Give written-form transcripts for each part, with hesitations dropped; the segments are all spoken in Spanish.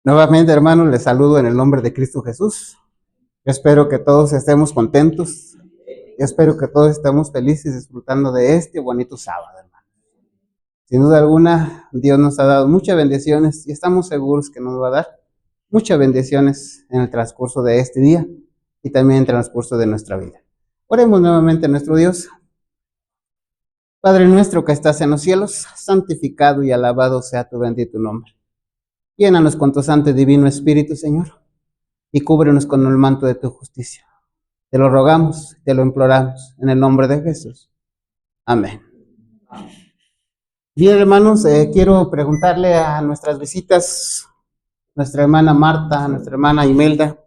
Nuevamente, hermanos, les saludo en el nombre de Cristo Jesús. Yo espero que todos estemos contentos. Yo espero que todos estemos felices disfrutando de este bonito sábado, hermano. Sin duda alguna, Dios nos ha dado muchas bendiciones y estamos seguros que nos va a dar muchas bendiciones en el transcurso de este día y también en el transcurso de nuestra vida. Oremos nuevamente a nuestro Dios. Padre nuestro que estás en los cielos, santificado y alabado sea tu bendito nombre. Llénanos con tu santo y divino Espíritu, Señor, y cúbrenos con el manto de tu justicia. Te lo rogamos, te lo imploramos, en el nombre de Jesús. Amén. Bien, hermanos, quiero preguntarle a nuestras visitas, nuestra hermana Marta, nuestra hermana Imelda,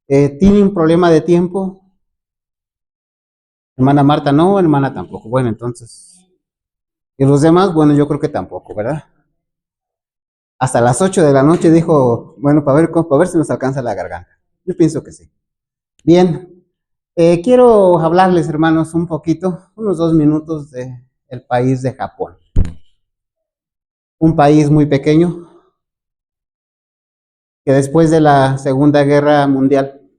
¿tiene un problema de tiempo? Hermana Marta no, hermana tampoco. Bueno, entonces, ¿y los demás? Bueno, yo creo que tampoco, ¿verdad? Hasta las 8 de la noche dijo, bueno, para ver si nos alcanza la garganta. Yo pienso que sí. Bien, quiero hablarles, hermanos, un poquito, unos 2 minutos del país de Japón. Un país muy pequeño que después de la Segunda Guerra Mundial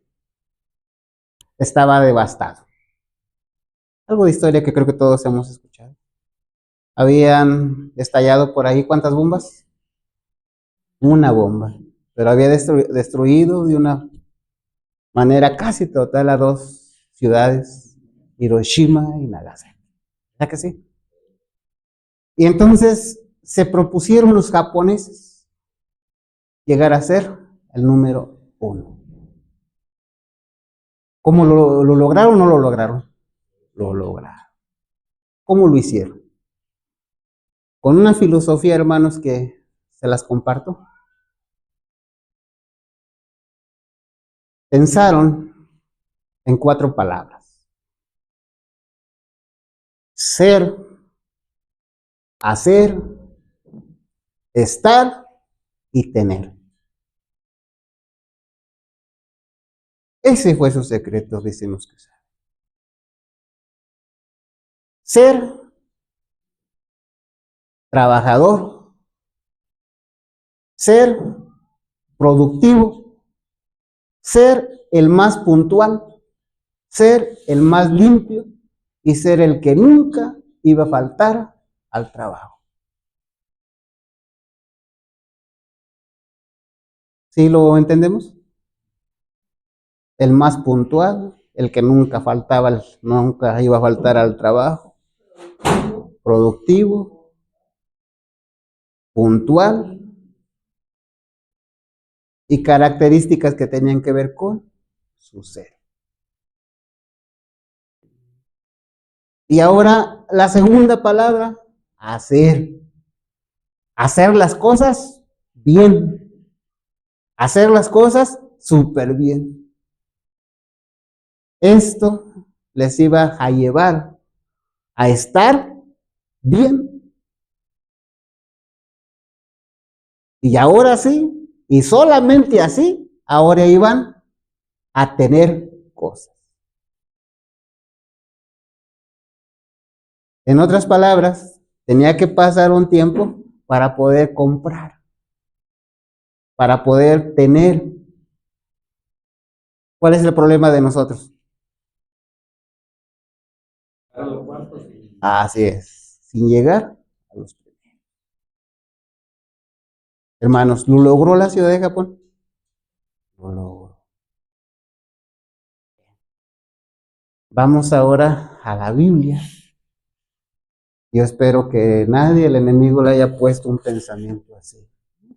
estaba devastado. Algo de historia que creo que todos hemos escuchado. Habían estallado por ahí, ¿cuántas bombas? Una bomba, pero había destruido de una manera casi total a dos ciudades, Hiroshima y Nagasaki. ¿Verdad que sí? Y entonces se propusieron los japoneses llegar a ser el número 1. ¿Cómo lo lograron o no lo lograron? Lo lograron. ¿Cómo lo hicieron? Con una filosofía, hermanos, que se las comparto. Pensaron en 4 palabras: ser, hacer, estar y tener. Ese fue su secreto, decimos que ser trabajador, ser productivo, ser el más puntual, ser el más limpio y ser el que nunca iba a faltar al trabajo. ¿Sí lo entendemos? El más puntual, el que nunca faltaba, nunca iba a faltar al trabajo, productivo, puntual y características que tenían que ver con su ser. Y ahora la segunda palabra, hacer. Hacer las cosas bien. Hacer las cosas súper bien. Esto les iba a llevar a estar bien. Y ahora sí, y solamente así, ahora iban a tener cosas. En otras palabras, tenía que pasar un tiempo para poder comprar, para poder tener. ¿Cuál es el problema de nosotros? Así es, sin llegar a los primeros. Hermanos, ¿lo logró la ciudad de Japón? Lo logró. Vamos ahora a la Biblia. Yo espero que nadie, el enemigo, le haya puesto un pensamiento así.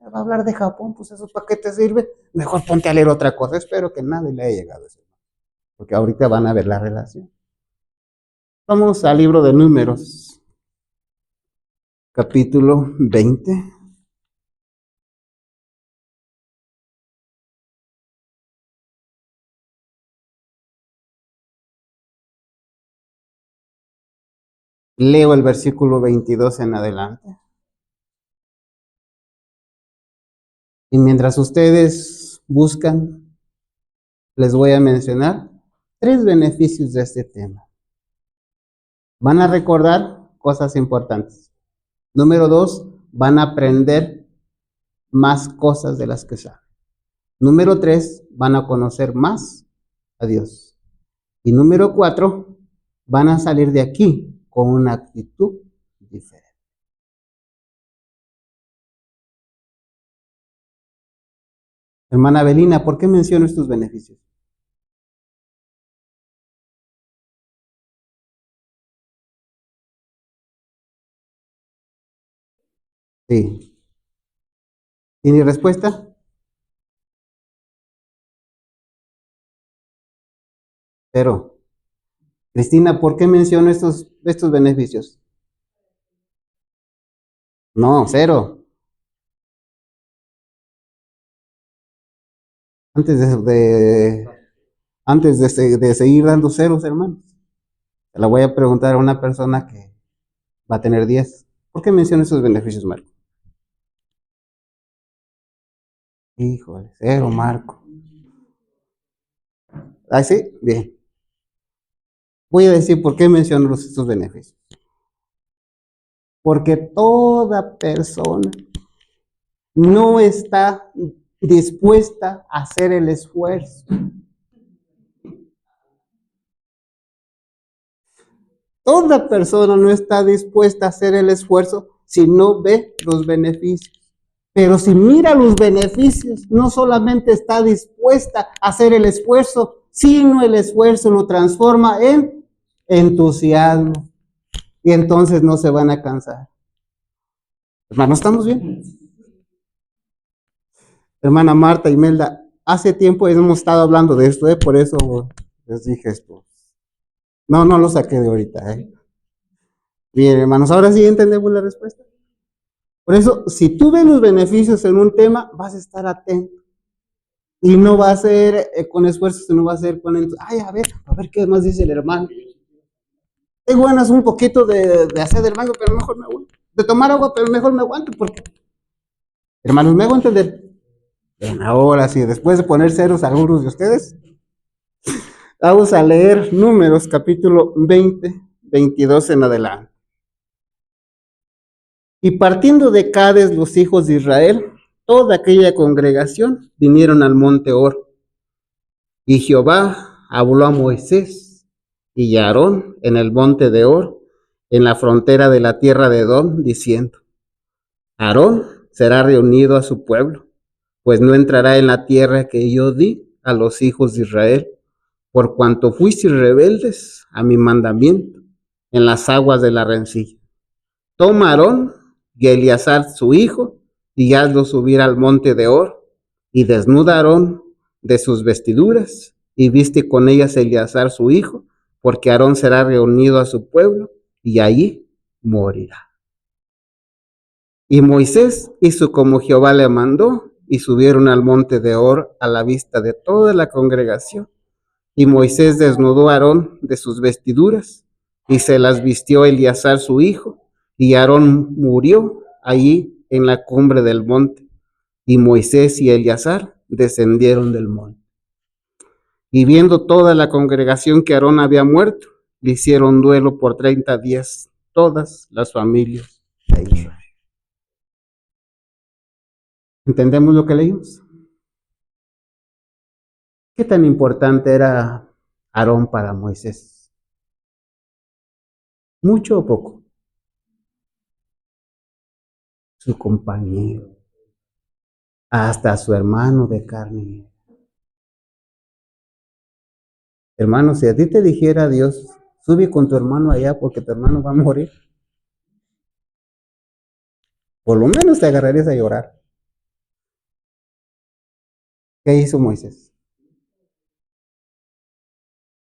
Va a hablar de Japón, pues eso para qué te sirve. Mejor ponte a leer otra cosa. Espero que nadie le haya llegado a eso, porque ahorita van a ver la relación. Vamos al libro de Números, capítulo 20. Leo el versículo 22 en adelante. Y mientras ustedes buscan, les voy a mencionar 3 beneficios de este tema. Van a recordar cosas importantes. Número 2, van a aprender más cosas de las que saben. Número 3, van a conocer más a Dios. Y número 4, van a salir de aquí con una actitud diferente. Hermana Belina, ¿por qué menciono estos beneficios? Sí. ¿Tiene respuesta? Cero. Cristina, ¿por qué menciono estos beneficios? No, cero. Antes de seguir dando ceros, hermanos, te la voy a preguntar a una persona que va a tener 10. ¿Por qué menciono esos beneficios, Marco? Híjole, cero, Marco. ¿Ah, sí? Bien. Voy a decir por qué menciono estos beneficios. Porque toda persona no está dispuesta a hacer el esfuerzo. Toda persona no está dispuesta a hacer el esfuerzo si no ve los beneficios. Pero si mira los beneficios, no solamente está dispuesta a hacer el esfuerzo, sino el esfuerzo lo transforma en entusiasmo. Y entonces no se van a cansar. Hermanos, ¿estamos bien? Hermana Marta y Melda, hace tiempo hemos estado hablando de esto, por eso les dije esto. No, no lo saqué de ahorita. Bien, hermanos, ahora sí entendemos la respuesta. Por eso, si tú ves los beneficios en un tema, vas a estar atento. Y no va a ser con esfuerzo, sino va a ser con ay, a ver qué más dice el hermano. Tengo ganas un poquito de hacer del baño, pero mejor me aguanto. De tomar agua, pero mejor me aguanto, porque, hermanos, me hago entender. Bien, ahora sí, después de poner ceros a algunos de ustedes, vamos a leer Números, capítulo 20, 22 en adelante. Y partiendo de Cades los hijos de Israel, toda aquella congregación vinieron al monte Hor. Y Jehová habló a Moisés y a Aarón en el monte de Hor, en la frontera de la tierra de Edom, diciendo: Aarón será reunido a su pueblo, pues no entrará en la tierra que yo di a los hijos de Israel, por cuanto fuisteis rebeldes a mi mandamiento en las aguas de la rencilla. Toma Aarón y Eleazar su hijo, y hazlo subir al monte de Hor, y desnuda Aarón de sus vestiduras, y viste con ellas Eleazar su hijo, porque Aarón será reunido a su pueblo, y allí morirá. Y Moisés hizo como Jehová le mandó, y subieron al monte de Hor a la vista de toda la congregación. Y Moisés desnudó a Aarón de sus vestiduras, y se las vistió Eleazar su hijo, y Aarón murió allí en la cumbre del monte. Y Moisés y Eleazar descendieron del monte. Y viendo toda la congregación que Aarón había muerto, le hicieron duelo por 30 días todas las familias de Israel. ¿Entendemos lo que leímos? ¿Qué tan importante era Aarón para Moisés? ¿Mucho o poco? Su compañero, hasta su hermano de carne. Hermano, si a ti te dijera Dios, sube con tu hermano allá porque tu hermano va a morir, por lo menos te agarrarías a llorar. ¿Qué hizo Moisés?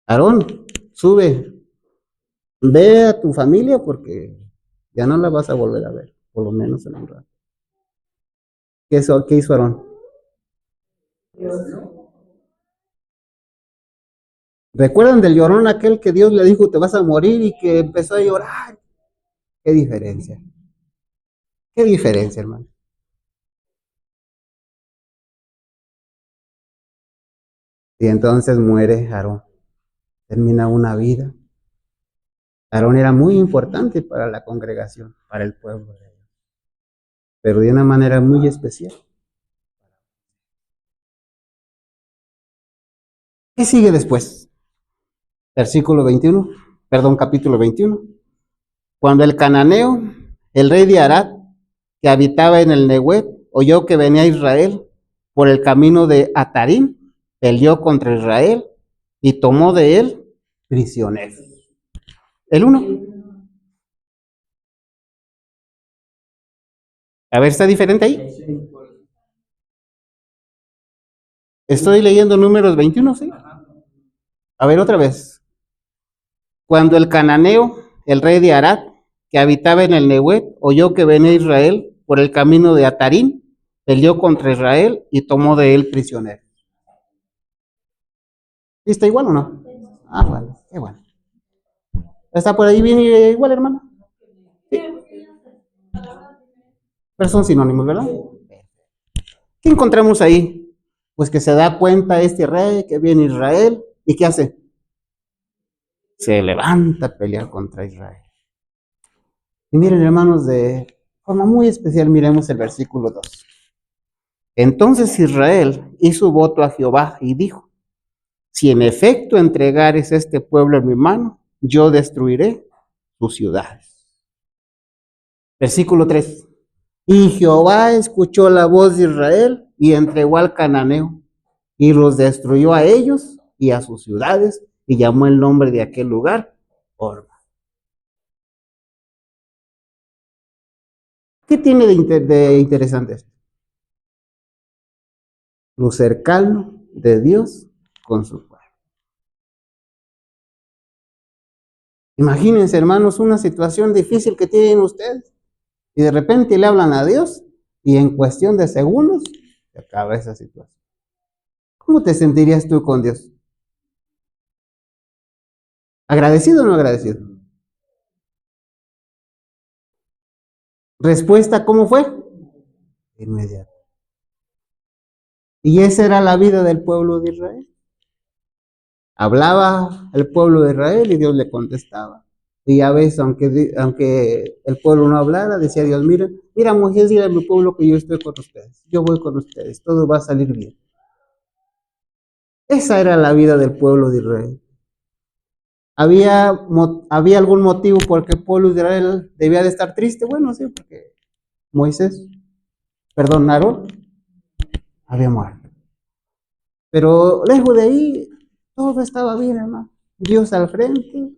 Aarón, sube, ve a tu familia porque ya no la vas a volver a ver, por lo menos en un rato. ¿Qué hizo Aarón? ¿Recuerdan del llorón aquel que Dios le dijo te vas a morir y que empezó a llorar? ¿Qué diferencia? ¿Qué diferencia, hermano? Y entonces muere Aarón, termina una vida. Aarón era muy importante para la congregación, para el pueblo de Dios, pero de una manera muy especial. ¿Qué sigue después? Capítulo 21. Cuando el cananeo, el rey de Arad, que habitaba en el Neguet, oyó que venía Israel por el camino de Atarim, peleó contra Israel y tomó de él prisioneros. El 1. A ver, ¿está diferente ahí? Estoy leyendo Números 21, ¿sí? A ver, otra vez. Cuando el cananeo, el rey de Arad, que habitaba en el Neguet, oyó que venía Israel por el camino de Atarim, peleó contra Israel y tomó de él prisionero. ¿Está igual o no? Ah, bueno, qué bueno. ¿Está por ahí bien igual, hermano? Sí. Pero son sinónimos, ¿verdad? ¿Qué encontramos ahí? Pues que se da cuenta este rey que viene Israel y ¿qué hace? Se levanta a pelear contra Israel. Y miren, hermanos, de forma muy especial, miremos el versículo 2. Entonces Israel hizo voto a Jehová y dijo: si en efecto entregares este pueblo en mi mano, yo destruiré sus ciudades. Versículo 3. Y Jehová escuchó la voz de Israel y entregó al cananeo y los destruyó a ellos y a sus ciudades y llamó el nombre de aquel lugar Orma. ¿Qué tiene de interesante esto? Lo cercano de Dios con su pueblo. Imagínense, hermanos, una situación difícil que tienen ustedes y de repente le hablan a Dios y en cuestión de segundos se acaba esa situación. ¿Cómo te sentirías tú con Dios? ¿Agradecido o no agradecido? Respuesta, ¿cómo fue? Inmediata. Y esa era la vida del pueblo de Israel. Hablaba el pueblo de Israel y Dios le contestaba. Y a veces, aunque el pueblo no hablara, decía Dios: mira Moisés, dile a mi pueblo que yo estoy con ustedes. Yo voy con ustedes, todo va a salir bien. Esa era la vida del pueblo de Israel. ¿Había algún motivo por qué el pueblo de Israel debía de estar triste? Bueno, sí, porque Aarón, había muerto. Pero lejos de ahí, todo estaba bien, hermano. Dios al frente.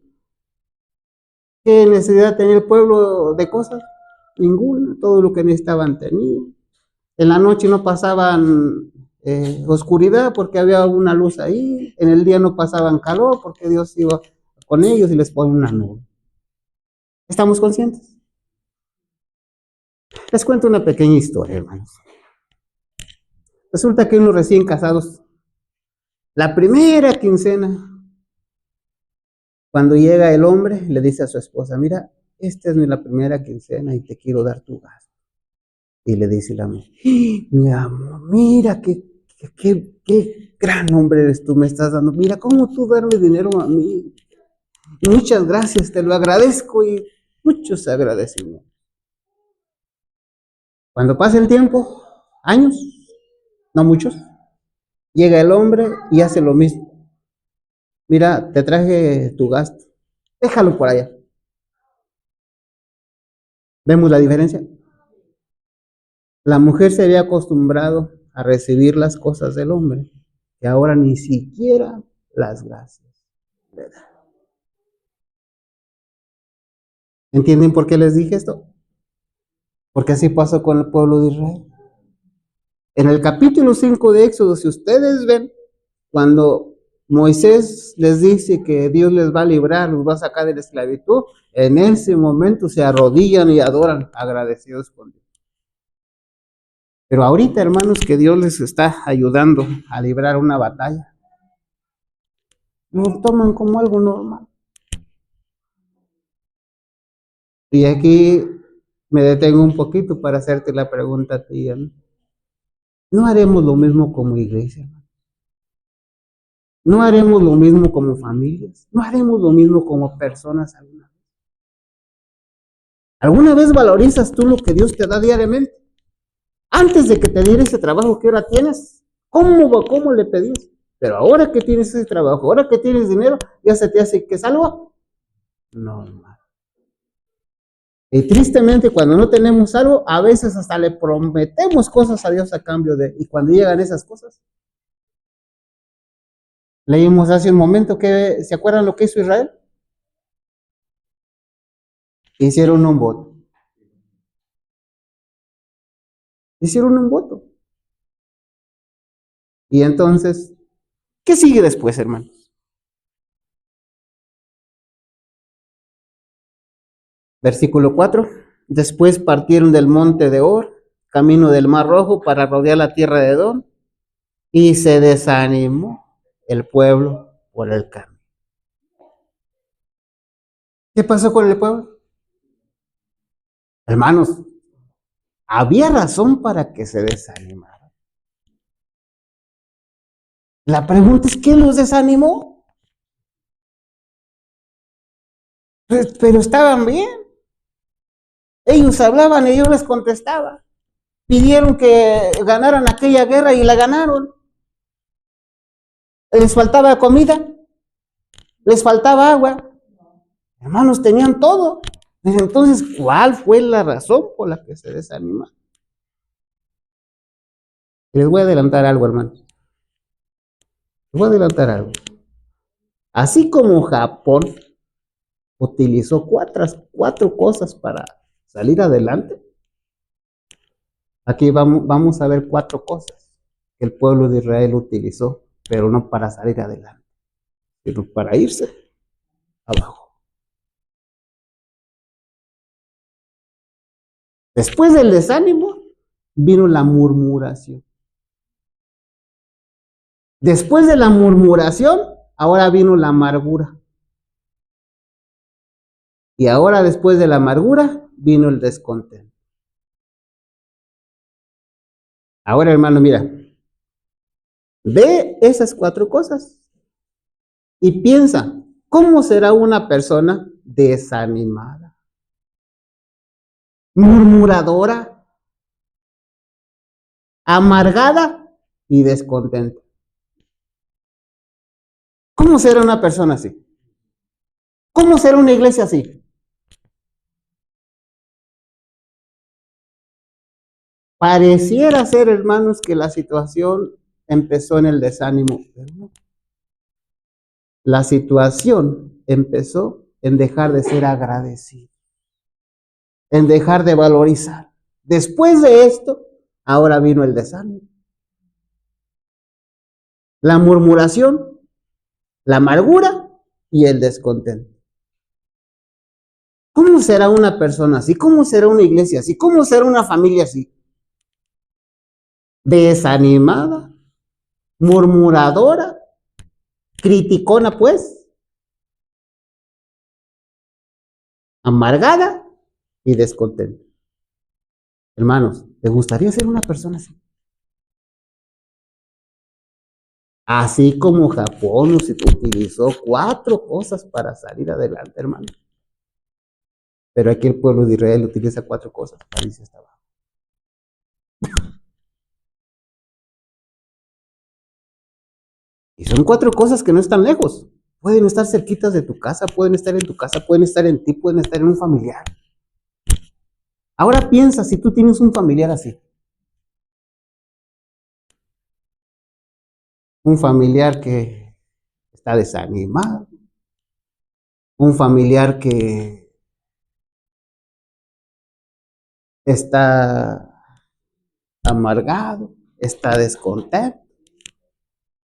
¿Qué necesidad tenía el pueblo de cosas? Ninguna. Todo lo que necesitaban tenían. En la noche no pasaban oscuridad porque había una luz ahí. En el día no pasaban calor porque Dios iba con ellos y les pone una nube. ¿Estamos conscientes? Les cuento una pequeña historia, hermanos. Resulta que unos recién casados, la primera quincena, cuando llega el hombre, le dice a su esposa: mira, esta es la primera quincena y te quiero dar tu gasto. Y le dice la mujer: mi amor, mira qué gran hombre eres tú, me estás dando. Mira cómo tú darme dinero a mí. Muchas gracias, te lo agradezco y muchos agradecimientos. Cuando pasa el tiempo, años, no muchos, llega el hombre y hace lo mismo. Mira, te traje tu gasto, déjalo por allá. ¿Vemos la diferencia? La mujer se había acostumbrado a recibir las cosas del hombre, que ahora ni siquiera las gracias le da. ¿Entienden por qué les dije esto? Porque así pasó con el pueblo de Israel. En el capítulo 5 de Éxodo, si ustedes ven, cuando Moisés les dice que Dios les va a librar, los va a sacar de la esclavitud, en ese momento se arrodillan y adoran, agradecidos con Dios. Pero ahorita, hermanos, que Dios les está ayudando a librar una batalla, lo toman como algo normal. Y aquí me detengo un poquito para hacerte la pregunta a ti, ¿no? ¿No haremos lo mismo como iglesia, hermano? ¿No haremos lo mismo como familias? ¿No haremos lo mismo como personas alguna vez? ¿Alguna vez valorizas tú lo que Dios te da diariamente? Antes de que te diera ese trabajo que ahora tienes, ¿cómo le pedías? Pero ahora que tienes ese trabajo, ahora que tienes dinero, ya se te hace que salvo. No, hermano. Y tristemente, cuando no tenemos algo, a veces hasta le prometemos cosas a Dios a cambio de. Y cuando llegan esas cosas, leímos hace un momento que, ¿se acuerdan lo que hizo Israel? Hicieron un voto. Hicieron un voto. Y entonces, ¿qué sigue después, hermanos? Versículo 4. Después partieron del monte de Or, camino del Mar Rojo, para rodear la tierra de Edom, y se desanimó el pueblo por el camino. ¿Qué pasó con el pueblo? Hermanos, había razón para que se desanimara. La pregunta es, ¿qué los desanimó? Pero estaban bien. Ellos hablaban y Dios les contestaba. Pidieron que ganaran aquella guerra y la ganaron. Les faltaba comida, les faltaba agua. Hermanos, tenían todo. Entonces, ¿cuál fue la razón por la que se desanimaron? Les voy a adelantar algo, hermanos. Les voy a adelantar algo. Así como Japón utilizó cuatro cosas para salir adelante, aquí vamos a ver 4 cosas que el pueblo de Israel utilizó, pero no para salir adelante, sino para irse abajo. Después del desánimo, vino la murmuración. Después de la murmuración, ahora vino la amargura. Y ahora, después de la amargura, vino el descontento. Ahora, hermano, mira, ve esas 4 cosas y piensa, ¿cómo será una persona desanimada, murmuradora, amargada y descontenta? ¿Cómo será una persona así? ¿Cómo será una iglesia así? Pareciera ser, hermanos, que la situación empezó en el desánimo, pero no. La situación empezó en dejar de ser agradecido, en dejar de valorizar. Después de esto, ahora vino el desánimo, la murmuración, la amargura y el descontento. ¿Cómo será una persona así? ¿Cómo será una iglesia así? ¿Cómo será una familia así? Desanimada, murmuradora, criticona, pues, amargada y descontenta. Hermanos, ¿te gustaría ser una persona así? Así como Japón utilizó 4 cosas para salir adelante, hermano. Pero aquí el pueblo de Israel utiliza 4 cosas para irse hasta abajo. Y son 4 cosas que no están lejos. Pueden estar cerquitas de tu casa, pueden estar en tu casa, pueden estar en ti, pueden estar en un familiar. Ahora piensa si tú tienes un familiar así. Un familiar que está desanimado. Un familiar que está amargado, está descontento.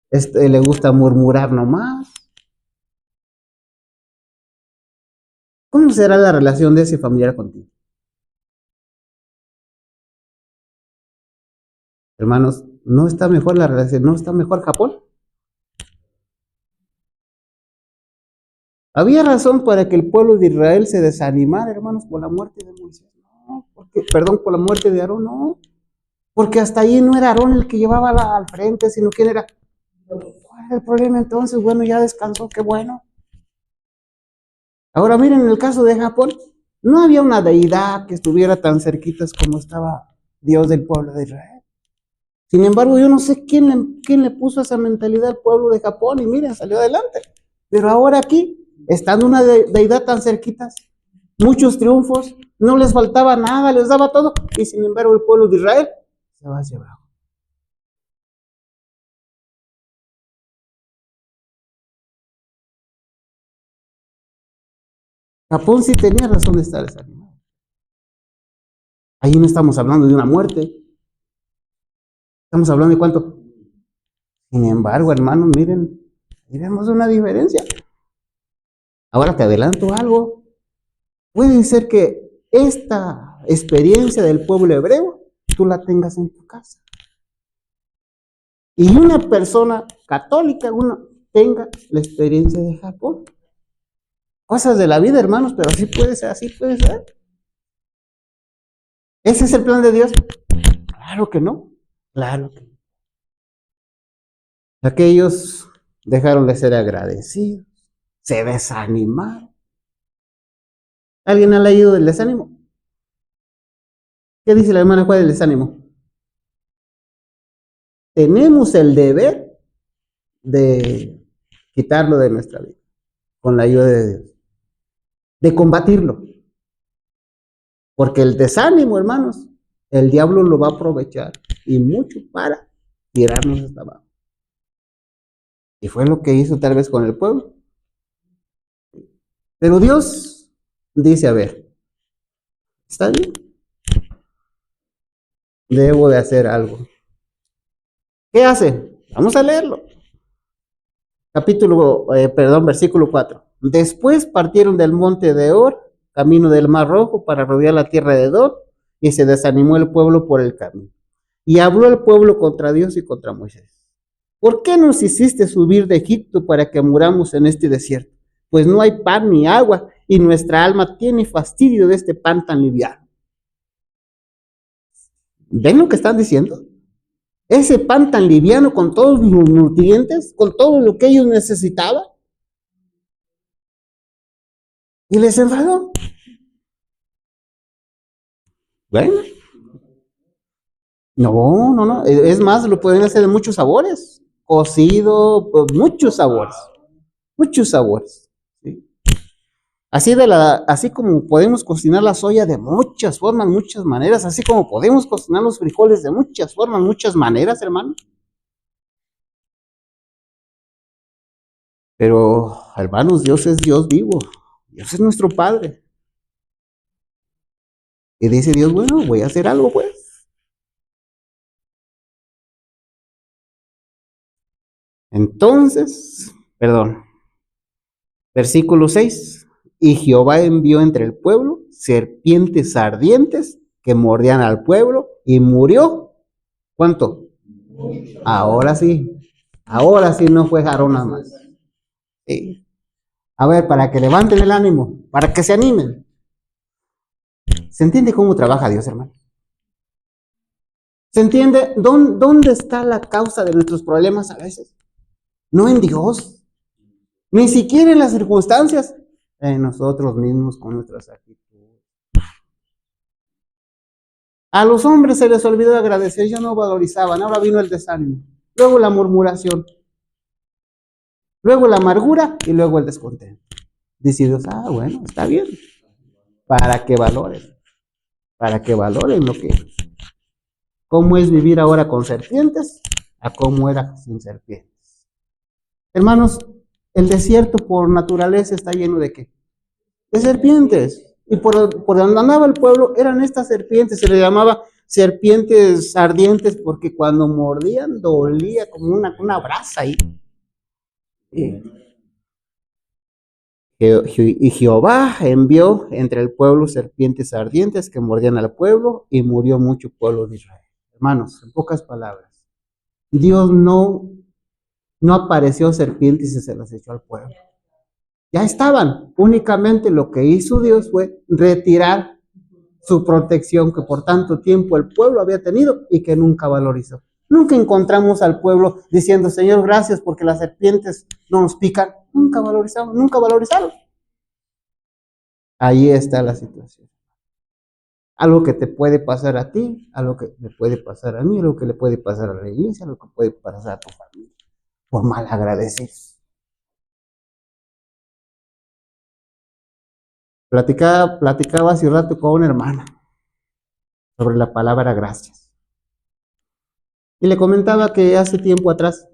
Le gusta murmurar nomás. ¿Cómo será la relación de ese familiar contigo? Hermanos, ¿no está mejor la relación? ¿No está mejor Japón? Había razón para que el pueblo de Israel se desanimara, hermanos, por la muerte de Moisés. No, por la muerte de Aarón, no. Porque hasta ahí no era Aarón el que llevaba al frente, sino quién era. ¿Cuál era el problema entonces? Bueno, ya descansó, qué bueno. Ahora miren, en el caso de Japón, no había una deidad que estuviera tan cerquitas como estaba Dios del pueblo de Israel. Sin embargo, yo no sé quién le puso esa mentalidad al pueblo de Japón y miren, salió adelante. Pero ahora aquí, estando una deidad tan cerquita, muchos triunfos, no les faltaba nada, les daba todo, y sin embargo el pueblo de Israel se va hacia abajo. Japón sí tenía razón de estar desanimado. Ahí no estamos hablando de una muerte, estamos hablando de cuánto. Sin embargo, hermanos, miren, miremos una diferencia. Ahora te adelanto algo. Puede ser que esta experiencia del pueblo hebreo tú la tengas en tu casa. Y una persona católica tenga la experiencia de Japón. Cosas de la vida, hermanos, pero así puede ser, así puede ser. ¿Ese es el plan de Dios? Claro que no. Claro que no. Aquellos dejaron de ser agradecidos, se desanimaron. ¿Alguien ha leído del desánimo? ¿Qué dice la hermana Juárez del desánimo? Tenemos el deber de quitarlo de nuestra vida, con la ayuda de Dios, de combatirlo. Porque el desánimo, hermanos, el diablo lo va a aprovechar y mucho para tirarnos hasta abajo. Y fue lo que hizo tal vez con el pueblo. Pero Dios dice, a ver, está bien, debo de hacer algo. ¿Qué hace? Vamos a leerlo. Versículo 4. Después partieron del monte de Or, camino del Mar Rojo, para rodear la tierra de Edom, y se desanimó el pueblo por el camino. Y habló el pueblo contra Dios y contra Moisés. ¿Por qué nos hiciste subir de Egipto para que muramos en este desierto? Pues no hay pan ni agua, y nuestra alma tiene fastidio de este pan tan liviano. ¿Ven lo que están diciendo? Ese pan tan liviano con todos los nutrientes, con todo lo que ellos necesitaban. Y les enfadó. Bueno, no. Es más, lo pueden hacer de muchos sabores. Cocido, pues, muchos sabores. Muchos sabores. ¿Sí? Así como podemos cocinar la soya de muchas formas, muchas maneras, así como podemos cocinar los frijoles de muchas formas, muchas maneras, hermano. Pero, hermanos, Dios es Dios vivo. Dios es nuestro Padre. Y dice Dios, bueno, voy a hacer algo, pues. Entonces, versículo 6. Y Jehová envió entre el pueblo serpientes ardientes que mordían al pueblo y murió. ¿Cuánto? Ahora sí no fue Aarón nada más. Sí. A ver, para que levanten el ánimo, para que se animen. ¿Se entiende cómo trabaja Dios, hermano? ¿Se entiende dónde está la causa de nuestros problemas a veces? No en Dios, ni siquiera en las circunstancias, en nosotros mismos con nuestras actitudes. A los hombres se les olvidó agradecer, ya no valorizaban, ahora vino el desánimo, luego la murmuración, luego la amargura y luego el descontento. Dice Dios, bueno, está bien, para que valoren lo que es. ¿Cómo es vivir ahora con serpientes? A cómo era sin serpientes. Hermanos, el desierto por naturaleza está lleno de ¿qué? De serpientes. Y por donde andaba el pueblo eran estas serpientes, se le llamaba serpientes ardientes porque cuando mordían dolía como una brasa ahí. Y Jehová envió entre el pueblo serpientes ardientes que mordían al pueblo y murió mucho pueblo de Israel. Hermanos, en pocas palabras, Dios no apareció serpientes y se las echó al pueblo. Ya estaban. Únicamente lo que hizo Dios fue retirar su protección que por tanto tiempo el pueblo había tenido y que nunca valorizó. Nunca encontramos al pueblo diciendo, Señor, gracias porque las serpientes no nos pican. Nunca valorizaron. Ahí está la situación. Algo que te puede pasar a ti, algo que le puede pasar a mí, algo que le puede pasar a la iglesia, algo que puede pasar a tu familia, por mal agradecidos. Platicaba hace un rato con una hermana sobre la palabra gracias. Y le comentaba que hace tiempo atrás,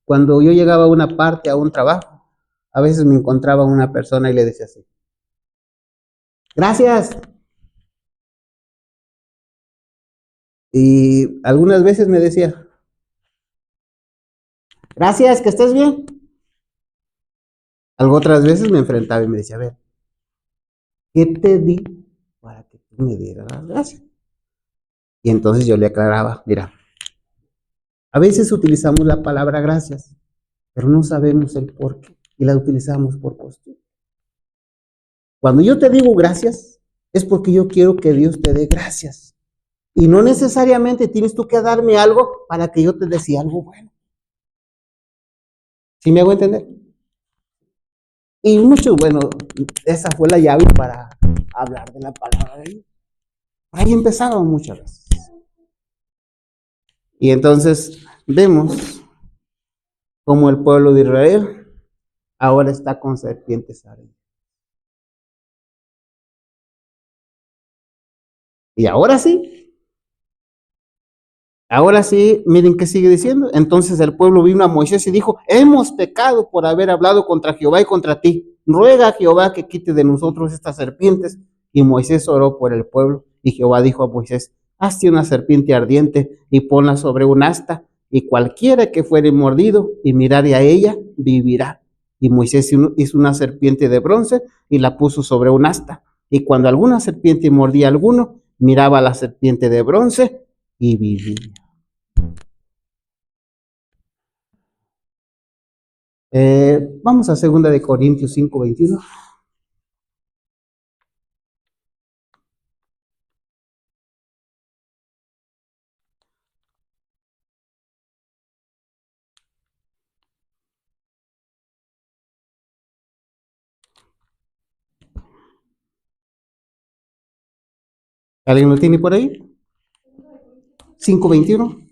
cuando yo llegaba a una parte, a un trabajo, a veces me encontraba una persona y le decía así, gracias. Y algunas veces me decía, gracias, que estés bien. Algo otras veces me enfrentaba y me decía, a ver, ¿qué te di para que tú me dieras las gracias? Y entonces yo le aclaraba, mira, a veces utilizamos la palabra gracias, pero no sabemos el por qué y la utilizamos por costumbre. Cuando yo te digo gracias, es porque yo quiero que Dios te dé gracias. Y no necesariamente tienes tú que darme algo para que yo te decía algo bueno. ¿Sí me hago entender? Y muchos, bueno, esa fue la llave para hablar de la palabra de Dios. Ahí empezaron muchas veces. Y entonces vemos cómo el pueblo de Israel ahora está con serpientes ardientes. Y ahora sí, miren qué sigue diciendo. Entonces el pueblo vino a Moisés y dijo, hemos pecado por haber hablado contra Jehová y contra ti. Ruega a Jehová que quite de nosotros estas serpientes. Y Moisés oró por el pueblo. Y Jehová dijo a Moisés, hazte una serpiente ardiente y ponla sobre un asta. Y cualquiera que fuere mordido y mirare a ella, vivirá. Y Moisés hizo una serpiente de bronce y la puso sobre un asta. Y cuando alguna serpiente mordía a alguno, miraba a la serpiente de bronce y vivía. Vamos a 2 Corintios 5:21. ¿Alguien lo tiene por ahí? 5:21.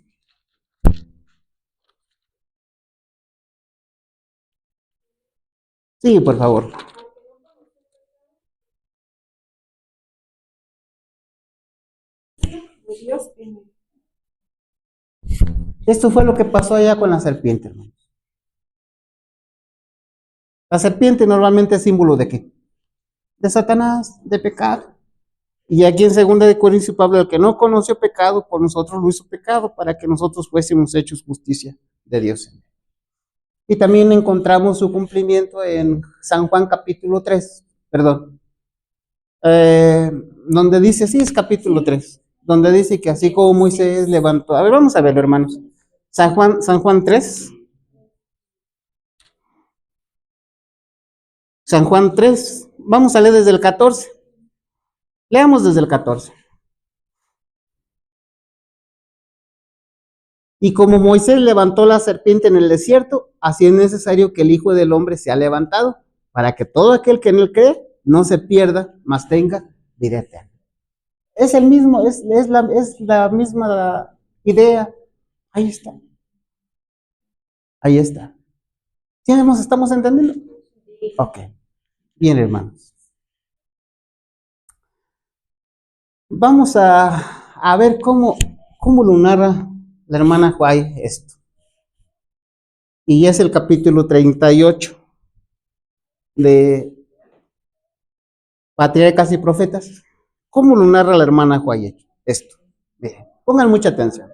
Sí, por favor. Esto fue lo que pasó allá con la serpiente, hermanos. La serpiente normalmente es símbolo de qué? De Satanás, de pecado. Y aquí en 2 Pablo, el que no conoció pecado, por nosotros lo hizo pecado, para que nosotros fuésemos hechos justicia de Dios. Y también encontramos su cumplimiento en San Juan capítulo 3, perdón, donde dice, sí, es capítulo 3, donde dice que así como Moisés levantó, a ver, vamos a verlo, hermanos. San Juan 3, San Juan 3, vamos a leer desde el 14, leamos desde el 14. Y como Moisés levantó la serpiente en el desierto, así es necesario que el Hijo del Hombre sea levantado, para que todo aquel que en él cree no se pierda, mas tenga vida eterna. Es el mismo, es la misma idea. Ahí está. Ahí está. ¿Sí estamos entendiendo? Ok. Bien, hermanos. Vamos a ver cómo lo narra la hermana Juay esto. Y es el capítulo 38 de Patriarcas y Profetas. ¿Cómo lo narra la hermana Juay esto? Miren, pongan mucha atención.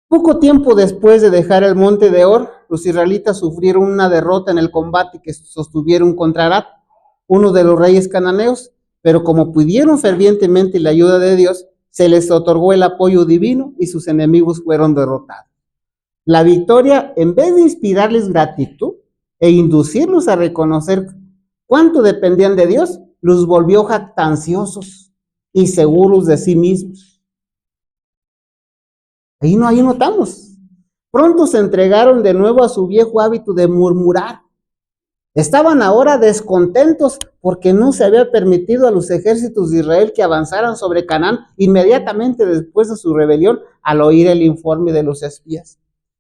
Poco tiempo después de dejar el monte de Or, los israelitas sufrieron una derrota en el combate que sostuvieron contra Arad, uno de los reyes cananeos, pero como pidieron fervientemente la ayuda de Dios, se les otorgó el apoyo divino y sus enemigos fueron derrotados. La victoria, en vez de inspirarles gratitud e inducirlos a reconocer cuánto dependían de Dios, los volvió jactanciosos y seguros de sí mismos. Ahí notamos. Pronto se entregaron de nuevo a su viejo hábito de murmurar. Estaban ahora descontentos porque no se había permitido a los ejércitos de Israel que avanzaran sobre Canaán inmediatamente después de su rebelión al oír el informe de los espías,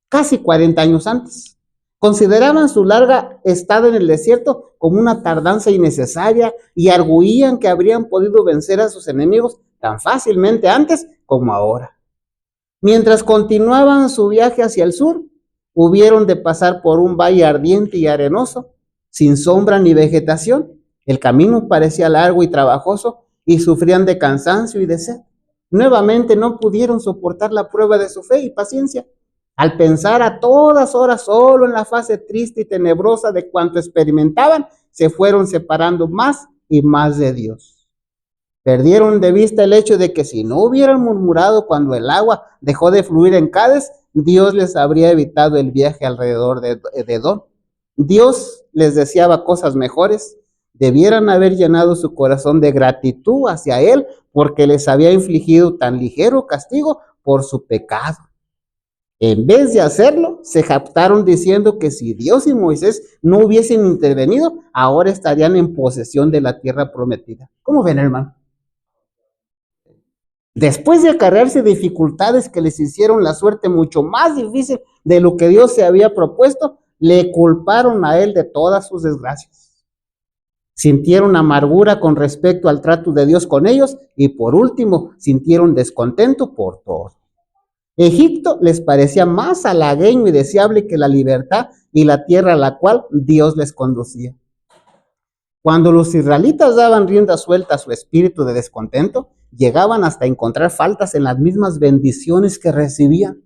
casi 40 años antes. Consideraban su larga estada en el desierto como una tardanza innecesaria y arguían que habrían podido vencer a sus enemigos tan fácilmente antes como ahora. Mientras continuaban su viaje hacia el sur, hubieron de pasar por un valle ardiente y arenoso, sin sombra ni vegetación. El camino parecía largo y trabajoso y sufrían de cansancio y de sed. Nuevamente no pudieron soportar la prueba de su fe y paciencia. Al pensar a todas horas solo en la fase triste y tenebrosa de cuanto experimentaban, se fueron separando más y más de Dios. Perdieron de vista el hecho de que si no hubieran murmurado cuando el agua dejó de fluir en Cades, Dios les habría evitado el viaje alrededor de Edom. Dios les deseaba cosas mejores. Debieran haber llenado su corazón de gratitud hacia Él porque les había infligido tan ligero castigo por su pecado. En vez de hacerlo, se jactaron diciendo que si Dios y Moisés no hubiesen intervenido, ahora estarían en posesión de la tierra prometida. ¿Cómo ven, hermano? Después de acarrearse dificultades que les hicieron la suerte mucho más difícil de lo que Dios se había propuesto, le culparon a él de todas sus desgracias. Sintieron amargura con respecto al trato de Dios con ellos y por último sintieron descontento por todo. Egipto les parecía más halagueño y deseable que la libertad y la tierra a la cual Dios les conducía. Cuando los israelitas daban rienda suelta a su espíritu de descontento, llegaban hasta encontrar faltas en las mismas bendiciones que recibían.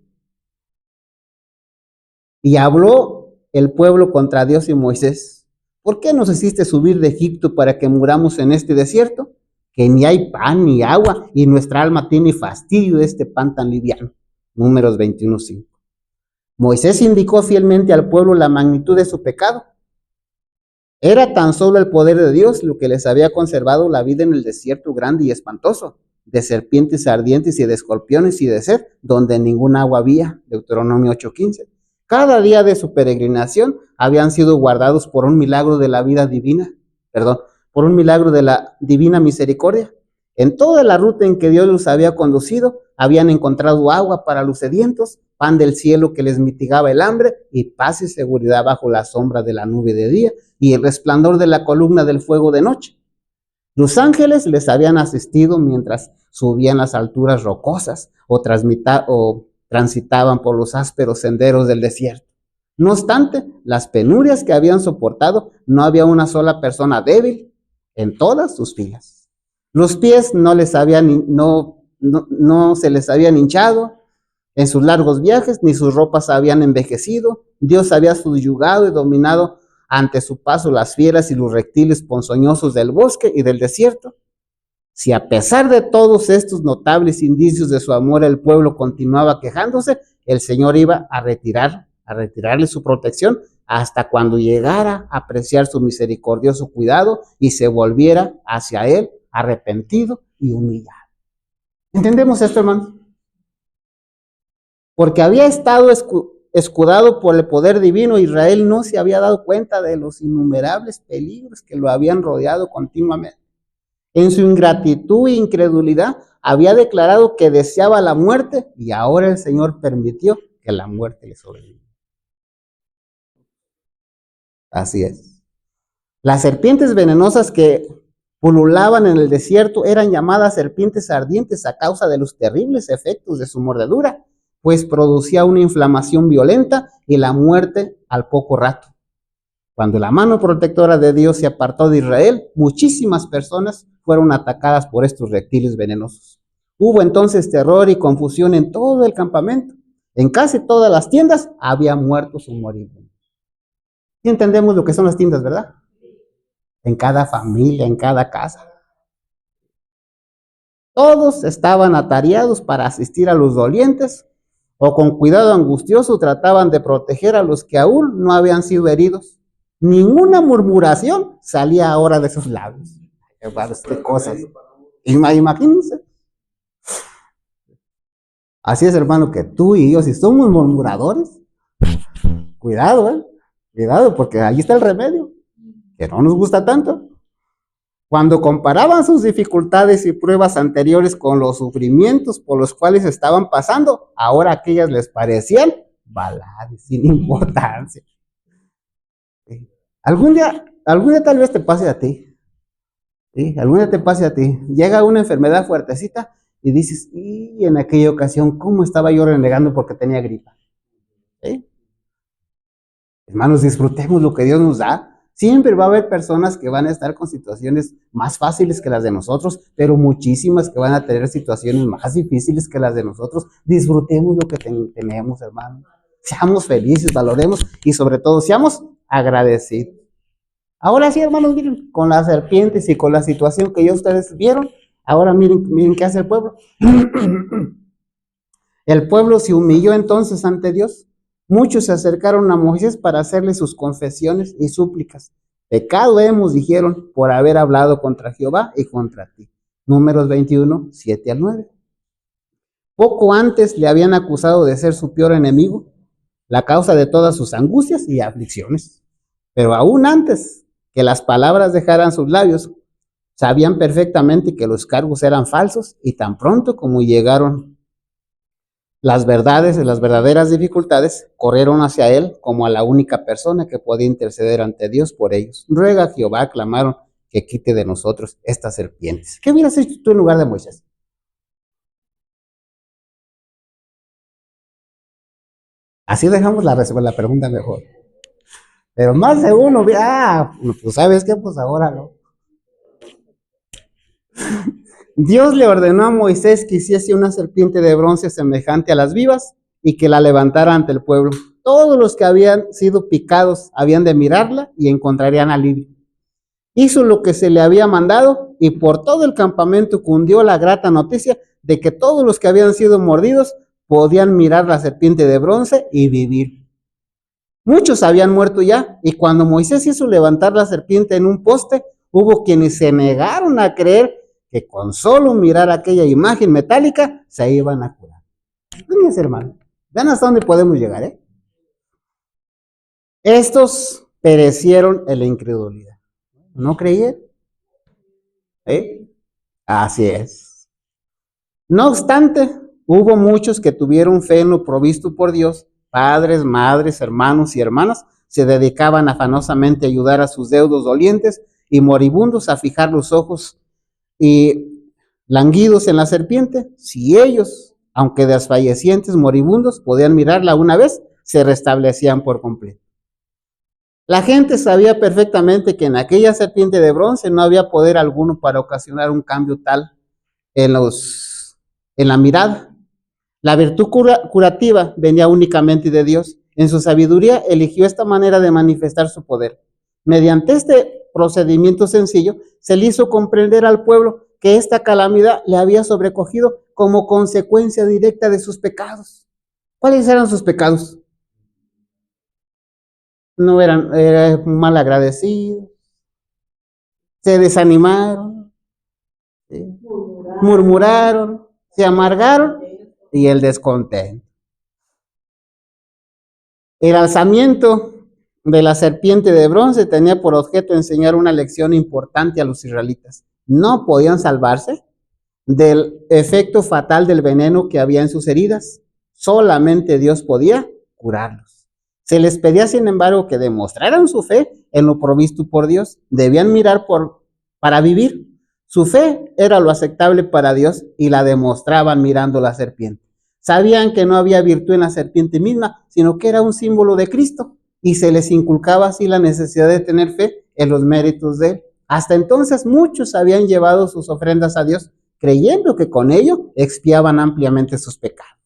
Y habló el pueblo contra Dios y Moisés: ¿por qué nos hiciste subir de Egipto para que muramos en este desierto? Que ni hay pan ni agua, y nuestra alma tiene fastidio de este pan tan liviano. Números 21:5. Moisés indicó fielmente al pueblo la magnitud de su pecado. Era tan solo el poder de Dios lo que les había conservado la vida en el desierto grande y espantoso, de serpientes ardientes y de escorpiones y de sed, donde ningún agua había. Deuteronomio 8:15. Cada día de su peregrinación habían sido guardados por un milagro de la vida divina, por un milagro de la divina misericordia. En toda la ruta en que Dios los había conducido, habían encontrado agua para los sedientos, pan del cielo que les mitigaba el hambre, y paz y seguridad bajo la sombra de la nube de día y el resplandor de la columna del fuego de noche. Los ángeles les habían asistido mientras subían las alturas rocosas o transitaban por los ásperos senderos del desierto. No obstante, las penurias que habían soportado, no había una sola persona débil en todas sus filas. Los pies no se les habían hinchado en sus largos viajes, ni sus ropas habían envejecido. Dios había subyugado y dominado ante su paso las fieras y los reptiles ponzoñosos del bosque y del desierto. Si a pesar de todos estos notables indicios de su amor el pueblo continuaba quejándose, el Señor iba a retirarle su protección hasta cuando llegara a apreciar su misericordioso cuidado y se volviera hacia él arrepentido y humillado. ¿Entendemos esto, hermano? Porque había estado escudado por el poder divino, Israel no se había dado cuenta de los innumerables peligros que lo habían rodeado continuamente. En su ingratitud e incredulidad había declarado que deseaba la muerte y ahora el Señor permitió que la muerte le sobreviviera. Así es. Las serpientes venenosas que pululaban en el desierto eran llamadas serpientes ardientes a causa de los terribles efectos de su mordedura, pues producía una inflamación violenta y la muerte al poco rato. Cuando la mano protectora de Dios se apartó de Israel, muchísimas personas fueron atacadas por estos reptiles venenosos. Hubo entonces terror y confusión en todo el campamento. En casi todas las tiendas había muertos o moribundos. ¿Sí entendemos lo que son las tiendas, verdad? En cada familia, en cada casa. Todos estaban atareados para asistir a los dolientes o con cuidado angustioso trataban de proteger a los que aún no habían sido heridos. Ninguna murmuración salía ahora de sus labios. Qué cosas. Imagínense. Así es, hermano, que tú y yo, si somos murmuradores, cuidado, cuidado, porque ahí está el remedio. que no nos gusta tanto. Cuando comparaban sus dificultades y pruebas anteriores con los sufrimientos por los cuales estaban pasando, ahora aquellas les parecían balades sin importancia. ¿Sí? Algún día tal vez te pase a ti. ¿Sí? Algún día te pase a ti. Llega una enfermedad fuertecita y dices, y en aquella ocasión, ¿cómo estaba yo renegando porque tenía gripa? ¿Sí? Hermanos, disfrutemos lo que Dios nos da. Siempre va a haber personas que van a estar con situaciones más fáciles que las de nosotros, pero muchísimas que van a tener situaciones más difíciles que las de nosotros. Disfrutemos lo que tenemos, hermanos. Seamos felices, valoremos y sobre todo seamos agradecidos. Ahora sí, hermanos, miren, con las serpientes y con la situación que ya ustedes vieron, ahora miren qué hace el pueblo. El pueblo se humilló entonces ante Dios. Muchos se acercaron a Moisés para hacerle sus confesiones y súplicas. Pecado hemos, dijeron, por haber hablado contra Jehová y contra ti. Números 21, 7 al 9. Poco antes le habían acusado de ser su peor enemigo, la causa de todas sus angustias y aflicciones. Pero aún antes que las palabras dejaran sus labios, sabían perfectamente que los cargos eran falsos y tan pronto como llegaron las verdades y las verdaderas dificultades, corrieron hacia él como a la única persona que podía interceder ante Dios por ellos. Ruega a Jehová, clamaron, que quite de nosotros estas serpientes. ¿Qué hubieras hecho tú en lugar de Moisés? Así dejamos la pregunta mejor. Pero más de uno, pues ¿sabes qué? Pues ahora no. Dios le ordenó a Moisés que hiciese una serpiente de bronce semejante a las vivas y que la levantara ante el pueblo. Todos los que habían sido picados habían de mirarla y encontrarían alivio. Hizo lo que se le había mandado y por todo el campamento cundió la grata noticia de que todos los que habían sido mordidos podían mirar la serpiente de bronce y vivir. Muchos habían muerto ya, y cuando Moisés hizo levantar la serpiente en un poste, hubo quienes se negaron a creer que con solo mirar aquella imagen metálica se iban a curar. Fíjense, hermano, vean hasta dónde podemos llegar, ¿eh? Estos perecieron en la incredulidad. ¿No creyeron? ¿Eh? Así es. No obstante, hubo muchos que tuvieron fe en lo provisto por Dios. Padres, madres, hermanos y hermanas se dedicaban afanosamente a ayudar a sus deudos dolientes y moribundos a fijar los ojos y languidos en la serpiente. Si ellos, aunque desfallecientes moribundos, podían mirarla una vez, se restablecían por completo. La gente sabía perfectamente que en aquella serpiente de bronce no había poder alguno para ocasionar un cambio tal en la mirada. La virtud curativa venía únicamente de Dios. En su sabiduría eligió esta manera de manifestar su poder. Mediante este procedimiento sencillo, se le hizo comprender al pueblo que esta calamidad le había sobrecogido como consecuencia directa de sus pecados. ¿Cuáles eran sus pecados? No eran mal agradecidos, se desanimaron, ¿sí? Murmuraron, se amargaron y el descontento. El alzamiento de la serpiente de bronce tenía por objeto enseñar una lección importante a los israelitas. No podían salvarse del efecto fatal del veneno que había en sus heridas. Solamente Dios podía curarlos. Se les pedía, sin embargo, que demostraran su fe en lo provisto por Dios. Debían mirar para vivir. Su fe era lo aceptable para Dios y la demostraban mirando la serpiente. Sabían que no había virtud en la serpiente misma, sino que era un símbolo de Cristo, y se les inculcaba así la necesidad de tener fe en los méritos de Él. Hasta entonces muchos habían llevado sus ofrendas a Dios, creyendo que con ello expiaban ampliamente sus pecados.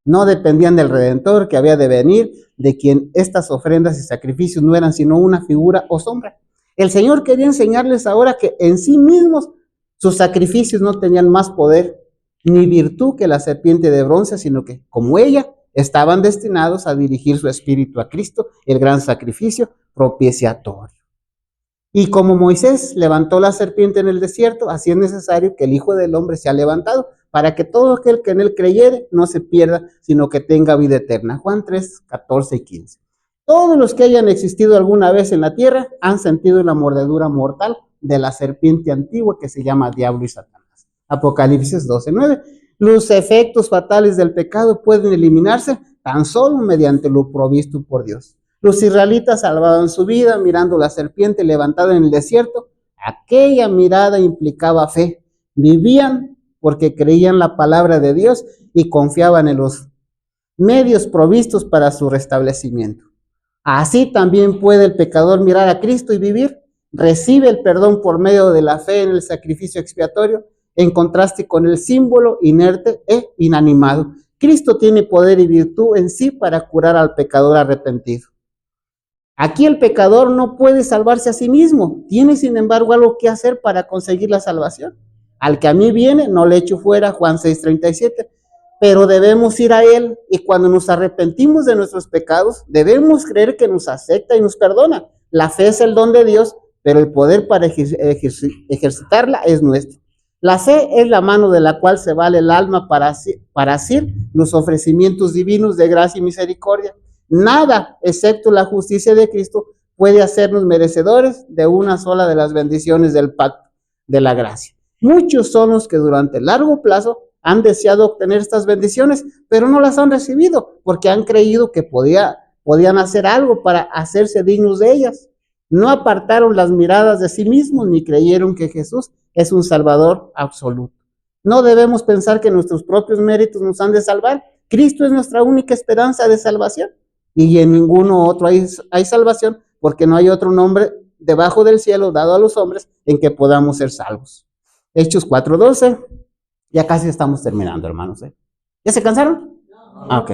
No dependían del Redentor que había de venir, de quien estas ofrendas y sacrificios no eran sino una figura o sombra. El Señor quería enseñarles ahora que en sí mismos sus sacrificios no tenían más poder ni virtud que la serpiente de bronce, sino que, como ella, estaban destinados a dirigir su espíritu a Cristo, el gran sacrificio propiciatorio. Y como Moisés levantó la serpiente en el desierto, así es necesario que el Hijo del Hombre sea levantado, para que todo aquel que en él creyere no se pierda, sino que tenga vida eterna. Juan 3, 14 y 15. Todos los que hayan existido alguna vez en la tierra han sentido la mordedura mortal de la serpiente antigua que se llama Diablo y Satanás. Apocalipsis 12:9. Los efectos fatales del pecado pueden eliminarse tan solo mediante lo provisto por Dios. Los israelitas salvaban su vida mirando la serpiente levantada en el desierto. Aquella mirada implicaba fe. Vivían porque creían la palabra de Dios y confiaban en los medios provistos para su restablecimiento. Así también puede el pecador mirar a Cristo y vivir. Recibe el perdón por medio de la fe en el sacrificio expiatorio, en contraste con el símbolo inerte e inanimado. Cristo tiene poder y virtud en sí para curar al pecador arrepentido. Aquí el pecador no puede salvarse a sí mismo, tiene sin embargo algo que hacer para conseguir la salvación. Al que a mí viene, no le echo fuera, Juan 6:37, pero debemos ir a Él y cuando nos arrepentimos de nuestros pecados, debemos creer que nos acepta y nos perdona. La fe es el don de Dios, pero el poder para ejercitarla es nuestro. La fe es la mano de la cual se vale el alma para asir los ofrecimientos divinos de gracia y misericordia. Nada, excepto la justicia de Cristo, puede hacernos merecedores de una sola de las bendiciones del pacto de la gracia. Muchos son los que durante largo plazo han deseado obtener estas bendiciones, pero no las han recibido porque han creído que podían hacer algo para hacerse dignos de ellas. No apartaron las miradas de sí mismos ni creyeron que Jesús es un Salvador absoluto. No debemos pensar que nuestros propios méritos nos han de salvar. Cristo es nuestra única esperanza de salvación y en ninguno otro hay salvación porque no hay otro nombre debajo del cielo dado a los hombres en que podamos ser salvos. Hechos 4:12. Ya casi estamos terminando, hermanos. ¿Ya se cansaron? No. Ok.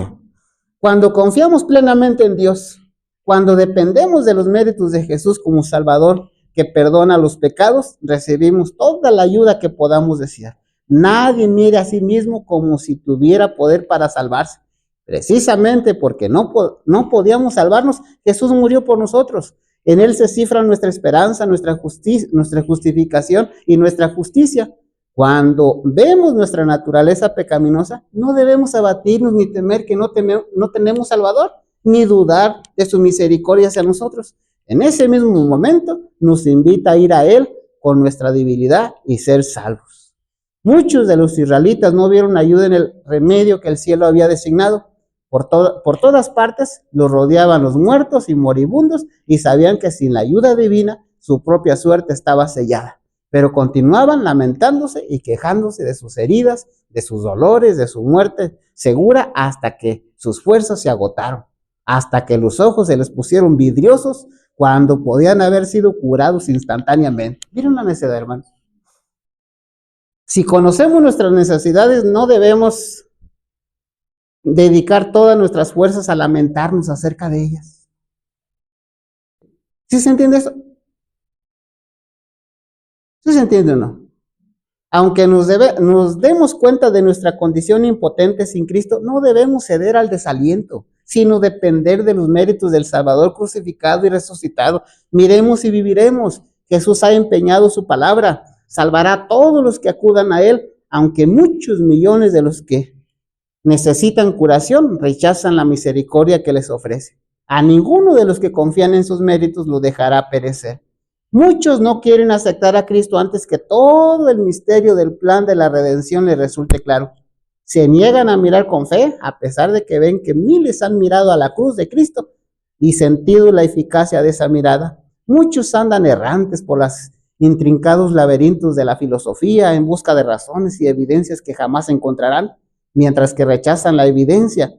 Cuando confiamos plenamente en Dios, cuando dependemos de los méritos de Jesús como Salvador que perdona los pecados, recibimos toda la ayuda que podamos desear. Nadie mire a sí mismo como si tuviera poder para salvarse. Precisamente porque no podíamos salvarnos, Jesús murió por nosotros. En Él se cifra nuestra esperanza, nuestra justificación y nuestra justicia. Cuando vemos nuestra naturaleza pecaminosa, no debemos abatirnos ni temer que no tenemos Salvador, ni dudar de su misericordia hacia nosotros. En ese mismo momento nos invita a ir a Él con nuestra debilidad y ser salvos. Muchos de los israelitas no vieron ayuda en el remedio que el cielo había designado. Por todas partes los rodeaban los muertos y moribundos y sabían que sin la ayuda divina su propia suerte estaba sellada. Pero continuaban lamentándose y quejándose de sus heridas, de sus dolores, de su muerte segura, hasta que sus fuerzas se agotaron, hasta que los ojos se les pusieron vidriosos cuando podían haber sido curados instantáneamente. Miren la necedad, hermanos. Si conocemos nuestras necesidades, no debemos dedicar todas nuestras fuerzas a lamentarnos acerca de ellas. ¿Sí se entiende eso? ¿Sí se entiende o no? Aunque nos demos cuenta de nuestra condición impotente sin Cristo, no debemos ceder al desaliento, sino depender de los méritos del Salvador crucificado y resucitado. Miremos y viviremos. Jesús ha empeñado su palabra, salvará a todos los que acudan a Él, aunque muchos millones de los que necesitan curación rechazan la misericordia que les ofrece. A ninguno de los que confían en sus méritos lo dejará perecer. Muchos no quieren aceptar a Cristo antes que todo el misterio del plan de la redención les resulte claro. Se niegan a mirar con fe, a pesar de que ven que miles han mirado a la cruz de Cristo y sentido la eficacia de esa mirada. Muchos andan errantes por los intrincados laberintos de la filosofía en busca de razones y evidencias que jamás encontrarán, mientras que rechazan la evidencia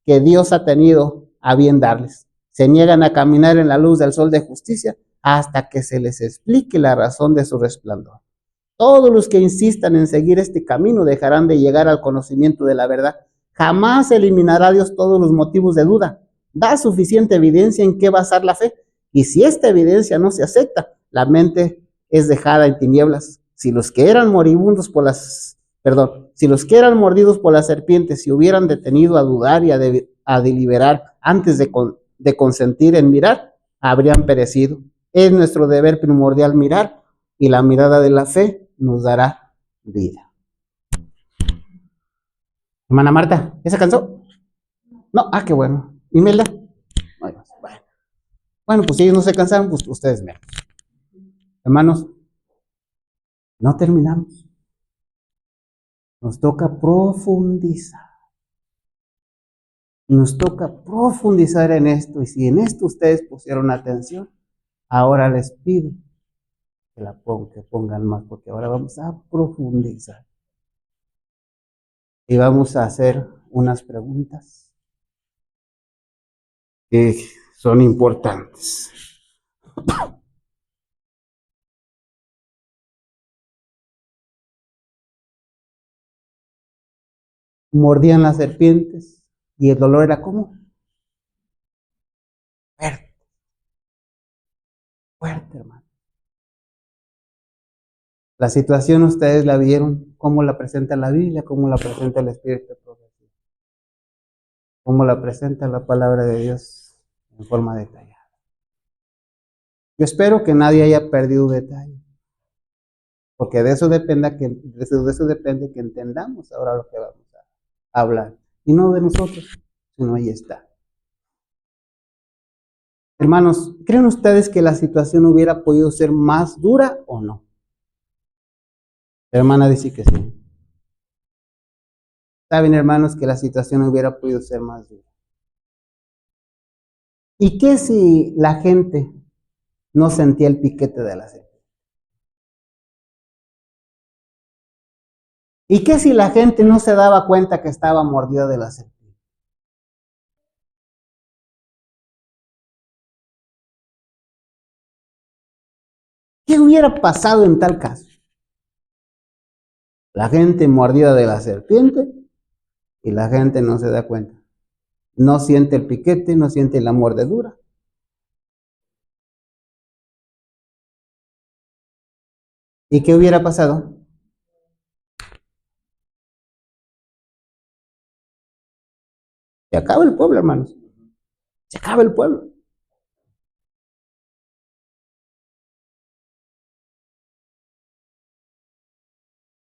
que Dios ha tenido a bien darles. Se niegan a caminar en la luz del sol de justicia hasta que se les explique la razón de su resplandor. Todos los que insistan en seguir este camino dejarán de llegar al conocimiento de la verdad. Jamás eliminará Dios todos los motivos de duda. Da suficiente evidencia en qué basar la fe. Y si esta evidencia no se acepta, la mente es dejada en tinieblas. Si los que eran mordidos por las serpientes se hubieran detenido a dudar y a deliberar antes de consentir en mirar, habrían perecido. Es nuestro deber primordial mirar, y la mirada de la fe nos dará vida. Hermana Marta, ¿ya se cansó? No, qué bueno. ¿Imelda? Bueno. Bueno, pues si ellos no se cansaron, pues ustedes menos. Hermanos, no terminamos. Nos toca profundizar. Nos toca profundizar en esto. Y si en esto ustedes pusieron atención, ahora les pido que pongan más, porque ahora vamos a profundizar. Y vamos a hacer unas preguntas que son importantes. Mordían las serpientes y el dolor era ¿cómo? Fuerte, fuerte, hermano. La situación ustedes la vieron, cómo la presenta la Biblia, cómo la presenta el Espíritu de Profecía, cómo la presenta la palabra de Dios en forma detallada. Yo espero que nadie haya perdido detalle, porque de eso depende que entendamos ahora lo que vamos a hablar, y no de nosotros, sino ahí está. Hermanos, ¿creen ustedes que la situación hubiera podido ser más dura o no? La hermana dice que sí. Saben, hermanos, que la situación hubiera podido ser más dura. ¿Y qué si la gente no sentía el piquete de la serpiente? ¿Y qué si la gente no se daba cuenta que estaba mordida de la serpiente? ¿Qué hubiera pasado en tal caso? La gente mordida de la serpiente y la gente no se da cuenta. No siente el piquete, no siente la mordedura. ¿Y qué hubiera pasado? Se acaba el pueblo, hermanos. Se acaba el pueblo.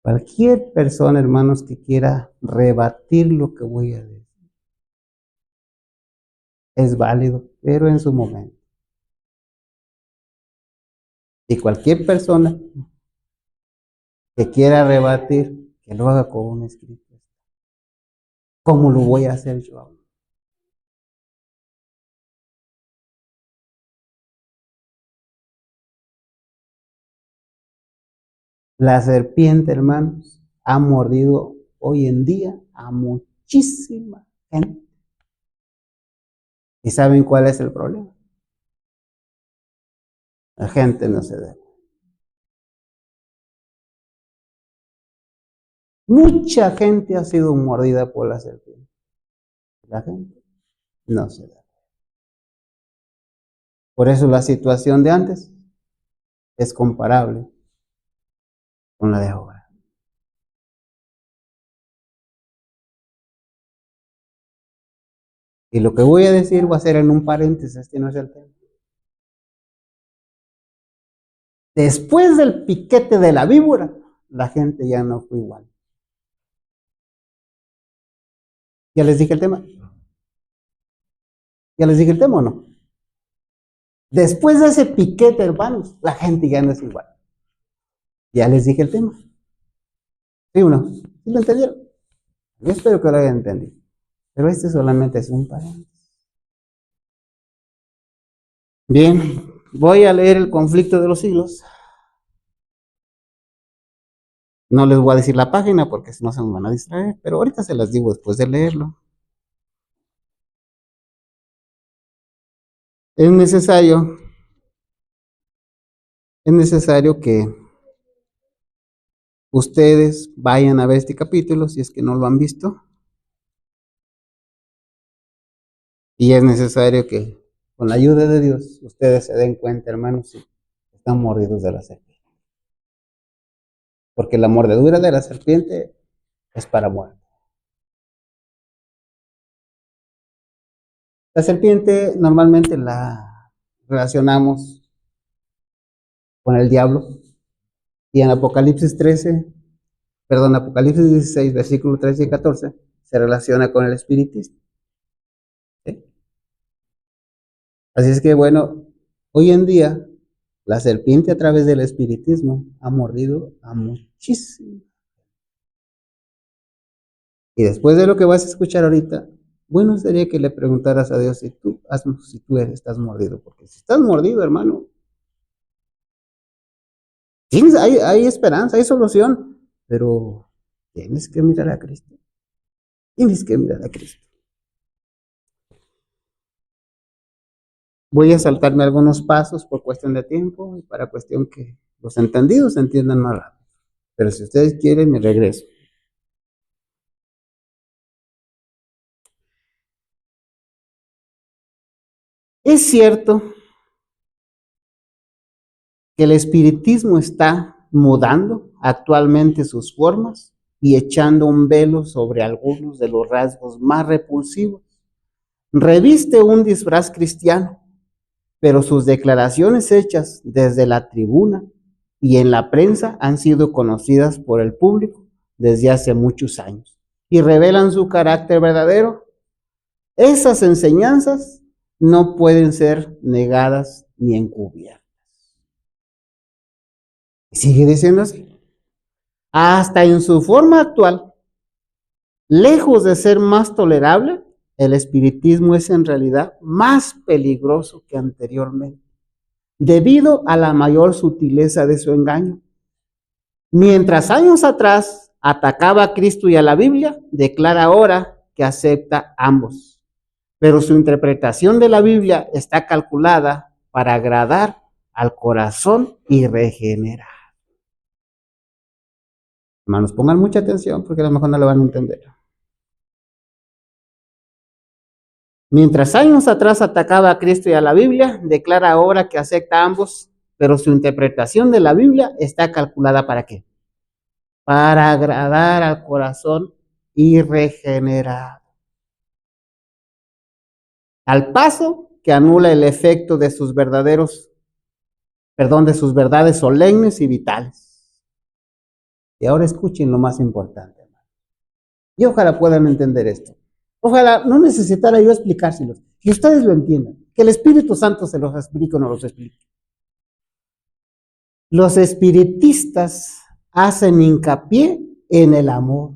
Cualquier persona, hermanos, que quiera rebatir lo que voy a decir, es válido, pero en su momento. Y cualquier persona que quiera rebatir, que lo haga con un escrito. ¿Cómo lo voy a hacer yo? La serpiente, hermanos, ha mordido hoy en día a muchísima gente. ¿Y saben cuál es el problema? La gente no se da. Mucha gente ha sido mordida por la serpiente. La gente no se da. Por eso la situación de antes es comparable con la de ahora. Y lo que voy a decir va a ser en un paréntesis, este no es el tema. Después del piquete de la víbora, la gente ya no fue igual. ¿Ya les dije el tema? ¿Ya les dije el tema o no? Después de ese piquete, hermanos, la gente ya no es igual. Ya les dije el tema. ¿Sí o no? ¿Sí lo entendieron? Yo espero que lo hayan entendido. Pero este solamente es un paréntesis. Bien, voy a leer el conflicto de los siglos. No les voy a decir la página porque si no se nos van a distraer, pero ahorita se las digo después de leerlo. Es necesario que ustedes vayan a ver este capítulo si es que no lo han visto. Y es necesario que con la ayuda de Dios ustedes se den cuenta, hermanos, si están mordidos de la serpiente. Porque la mordedura de la serpiente es para muerte. La serpiente normalmente la relacionamos con el diablo. Y en Apocalipsis 16, versículos 13 y 14, se relaciona con el espiritismo. ¿Sí? Así es que, bueno, Hoy en día, la serpiente a través del espiritismo ha mordido a muchísimo. Y después de lo que vas a escuchar ahorita, bueno sería que le preguntaras a Dios si tú estás mordido, porque si estás mordido, hermano, hay esperanza, hay solución, pero tienes que mirar a Cristo. Tienes que mirar a Cristo. Voy a saltarme algunos pasos por cuestión de tiempo y para cuestión que los entendidos entiendan más rápido. Pero si ustedes quieren, me regreso. Es cierto que el espiritismo está mudando actualmente sus formas y echando un velo sobre algunos de los rasgos más repulsivos. Reviste un disfraz cristiano, pero sus declaraciones hechas desde la tribuna y en la prensa han sido conocidas por el público desde hace muchos años y revelan su carácter verdadero. Esas enseñanzas no pueden ser negadas ni encubiertas. Y sigue diciendo así. Hasta en su forma actual, lejos de ser más tolerable, el espiritismo es en realidad más peligroso que anteriormente, debido a la mayor sutileza de su engaño. Mientras años atrás atacaba a Cristo y a la Biblia, declara ahora que acepta ambos. Pero su interpretación de la Biblia está calculada para agradar al corazón y regenerar. Hermanos, pongan mucha atención porque a lo mejor no lo van a entender. Mientras años atrás atacaba a Cristo y a la Biblia, declara ahora que acepta a ambos, pero su interpretación de la Biblia está calculada ¿para qué? Para agradar al corazón y regenerar. Al paso que anula el efecto de sus de sus verdades solemnes y vitales. Y ahora escuchen lo más importante, hermano. Y ojalá puedan entender esto. Ojalá no necesitara yo explicárselos, que ustedes lo entiendan, que el Espíritu Santo se los explique o no los explique. Los espiritistas hacen hincapié en el amor,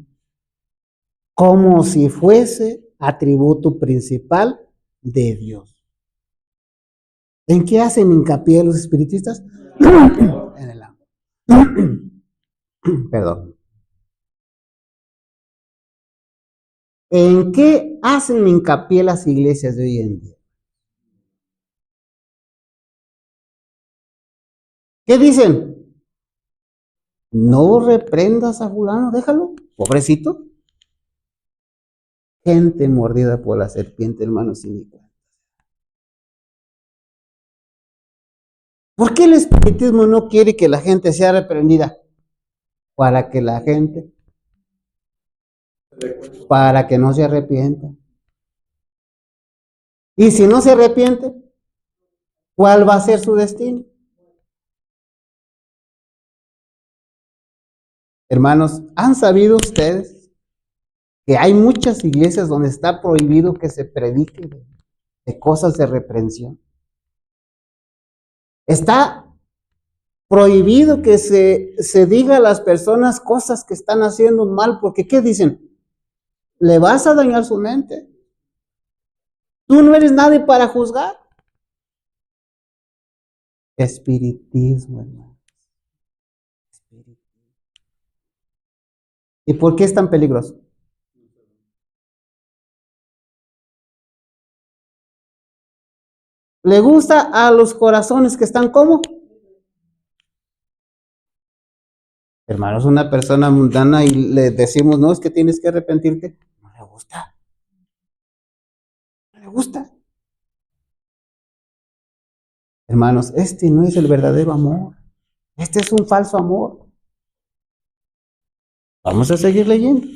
como si fuese atributo principal de Dios. ¿En qué hacen hincapié los espiritistas? En el amor. Perdón. ¿En qué hacen hincapié las iglesias de hoy en día? ¿Qué dicen? No reprendas a fulano, déjalo, pobrecito. Gente mordida por la serpiente, hermanos, sin ni cuenta. ¿Por qué el espiritismo no quiere que la gente sea reprendida? Para que la gente, para que no se arrepienta. Y si no se arrepiente, ¿cuál va a ser su destino? Hermanos, ¿han sabido ustedes que hay muchas iglesias donde está prohibido que se predique de cosas de reprensión? Está prohibido que se diga a las personas cosas que están haciendo mal, porque ¿qué dicen? Le vas a dañar su mente. Tú no eres nadie para juzgar. Espiritismo, hermano. ¿Y por qué es tan peligroso? ¿Le gusta a los corazones que están como? Hermanos, una persona mundana y le decimos, no, es que tienes que arrepentirte. No le gusta. No le gusta. Hermanos, este no es el verdadero amor. Este es un falso amor. Vamos a seguir leyendo.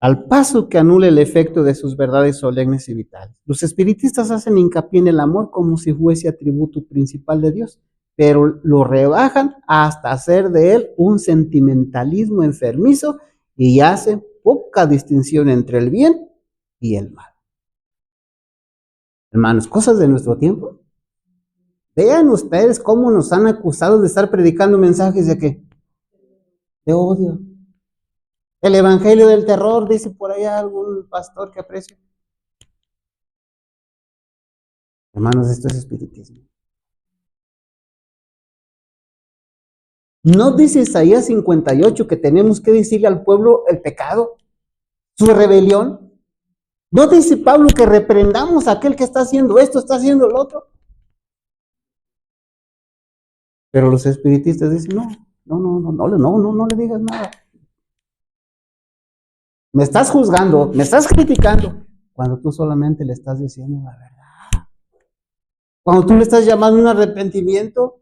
Al paso que anule el efecto de sus verdades solemnes y vitales. Los espiritistas hacen hincapié en el amor como si fuese atributo principal de Dios, pero lo rebajan hasta hacer de él un sentimentalismo enfermizo y hacen poca distinción entre el bien y el mal. Hermanos, cosas de nuestro tiempo. Vean ustedes cómo nos han acusado de estar predicando mensajes de qué? De odio. El evangelio del terror, dice por allá algún pastor que aprecio. Hermanos, esto es espiritismo. ¿No dice Isaías 58 que tenemos que decirle al pueblo el pecado, su rebelión? ¿No dice Pablo que reprendamos a aquel que está haciendo esto, está haciendo el otro? Pero los espiritistas dicen, no le digas nada. Me estás juzgando, me estás criticando, cuando tú solamente le estás diciendo la verdad. Cuando tú le estás llamando un arrepentimiento.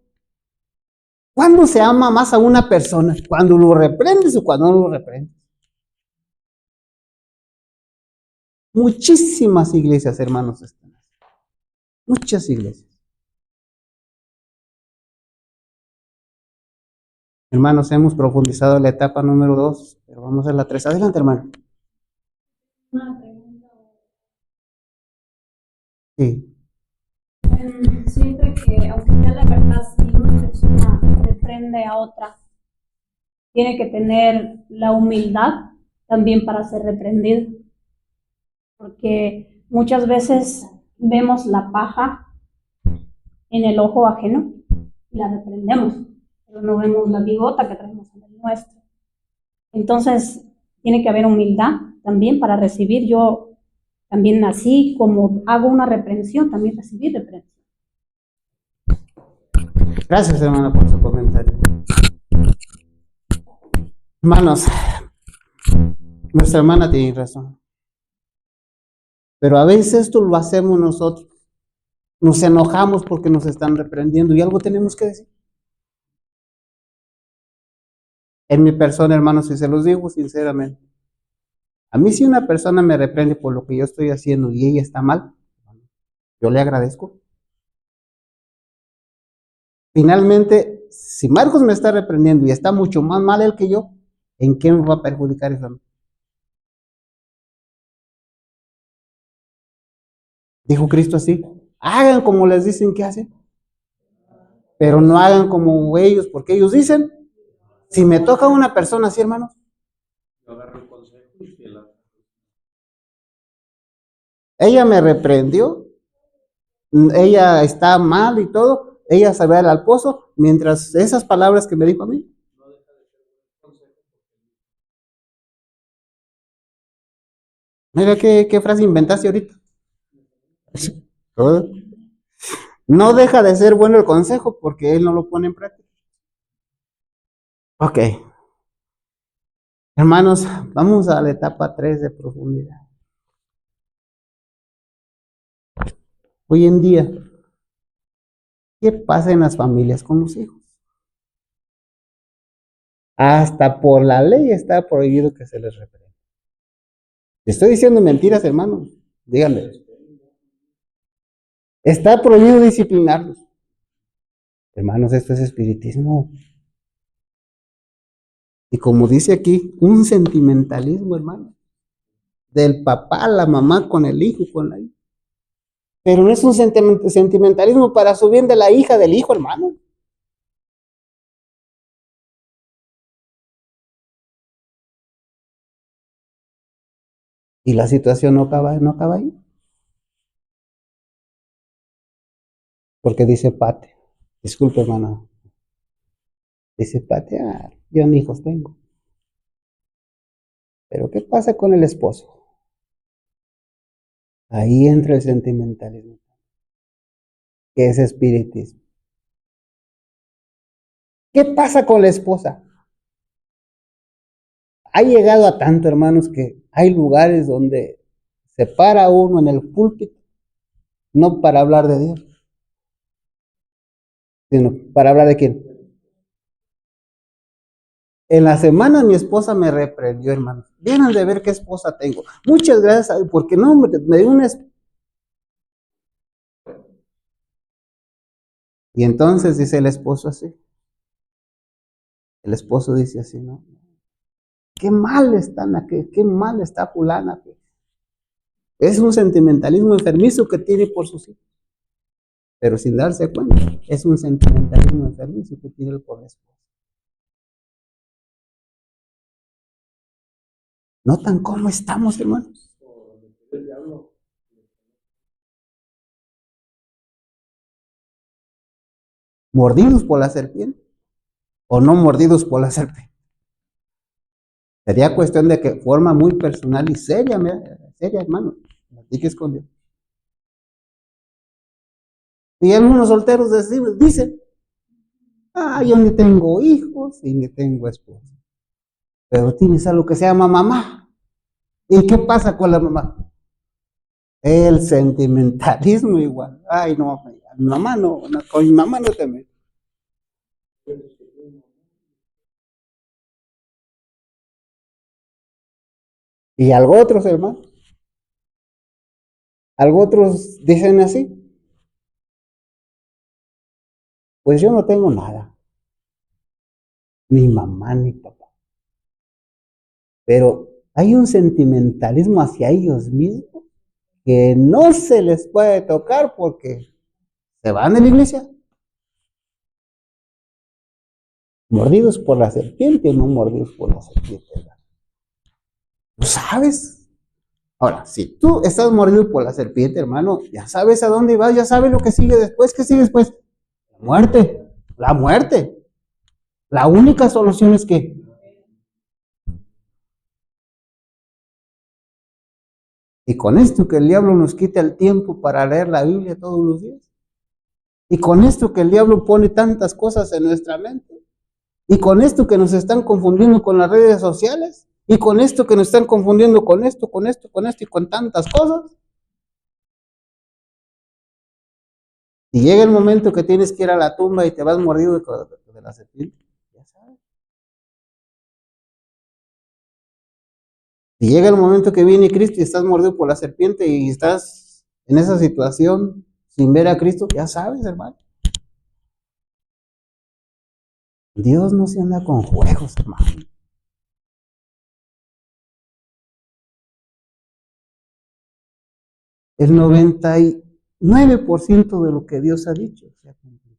¿Cuándo se ama más a una persona? ¿Cuando lo reprendes o cuando no lo reprendes? Muchísimas iglesias, hermanos, están así. Muchas iglesias. Hermanos, hemos profundizado en la etapa número 2, pero vamos a la 3. Adelante, hermano. Una pregunta. Sí. Siempre que, aunque sea la verdad, si una persona reprende a otra, tiene que tener la humildad también para ser reprendido. Porque muchas veces vemos la paja en el ojo ajeno y la reprendemos, pero no vemos la bigota que traemos en el nuestro. Entonces, tiene que haber humildad también para recibir. Yo también, así como hago una reprensión, también recibí reprensión. Gracias, hermano, por su comentario. Hermanos, nuestra hermana tiene razón. Pero a veces esto lo hacemos nosotros. Nos enojamos porque nos están reprendiendo y algo tenemos que decir. En mi persona, hermanos, y se los digo sinceramente, a mí si una persona me reprende por lo que yo estoy haciendo y ella está mal, yo le agradezco. Finalmente, si Marcos me está reprendiendo y está mucho más mal él que yo, ¿en qué me va a perjudicar eso? Dijo Cristo así, hagan como les dicen que hacen, pero no hagan como ellos, porque ellos dicen, si me toca una persona así, hermanos, ella me reprendió, ella está mal y todo, ella se va al pozo, mientras esas palabras que me dijo a mí. Mira qué frase inventaste ahorita. No deja de ser bueno el consejo porque él no lo pone en práctica. Ok, hermanos, vamos a la etapa 3 de profundidad. Hoy en día, ¿qué pasa en las familias con los hijos? Hasta por la ley está prohibido que se les reprenda. Estoy diciendo mentiras, hermanos. Díganme. Está prohibido disciplinarlos. Hermanos, esto es espiritismo. Y como dice aquí, un sentimentalismo, hermano. Del papá, la mamá con el hijo, con la hija. Pero no es un sentimentalismo para su bien de la hija, del hijo, hermano. Y la situación no acaba ahí. Porque dice Pate, disculpe, hermano. Dice Pate, yo ni hijos tengo. Pero ¿qué pasa con el esposo? Ahí entra el sentimentalismo, que es espiritismo. ¿Qué pasa con la esposa? Ha llegado a tanto, hermanos, que hay lugares donde se para uno en el púlpito, no para hablar de Dios, sino para hablar de quién. En la semana mi esposa me reprendió, hermanos. Vienen de ver qué esposa tengo. Muchas gracias, porque no, me dio una. Y entonces dice el esposo así. El esposo dice así, ¿no? qué mal están aquel, qué mal está fulana. Es un sentimentalismo enfermizo que tiene por sus hijos, pero sin darse cuenta, es un sentimentalismo enfermizo que tiene por la esposa. ¿Notan cómo estamos, hermanos? ¿Mordidos por la serpiente o no mordidos por la serpiente? Sería cuestión de que forma muy personal y seria, seria, hermano. Platiques con Dios. Y algunos solteros dicen, yo ni tengo hijos y ni tengo esposa. Pero tienes algo que se llama mamá. ¿Y qué pasa con la mamá? El sentimentalismo igual. Ay, no, mi mamá no, con mi mamá no te metes. Y algo otros, hermano. Algo otros dicen así. Pues yo no tengo nada. Ni mamá ni papá. Pero hay un sentimentalismo hacia ellos mismos que no se les puede tocar porque se van de la iglesia. Mordidos por la serpiente, no mordidos por la serpiente. ¿Lo sabes? Ahora, si tú estás mordido por la serpiente, hermano, ya sabes a dónde vas, ya sabes lo que sigue después. ¿Qué sigue después? La muerte. La muerte. La única solución es que y con esto que el diablo nos quita el tiempo para leer la Biblia todos los días. Y con esto que el diablo pone tantas cosas en nuestra mente. Y con esto que nos están confundiendo con las redes sociales. Y con esto que nos están confundiendo con esto y con tantas cosas. Y llega el momento que tienes que ir a la tumba y te vas mordido de la serpiente. Ya sabes. Y llega el momento que viene Cristo y estás mordido por la serpiente y estás en esa situación sin ver a Cristo, ya sabes, hermano. Dios no se anda con juegos, hermano. El 99% de lo que Dios ha dicho se ha cumplido.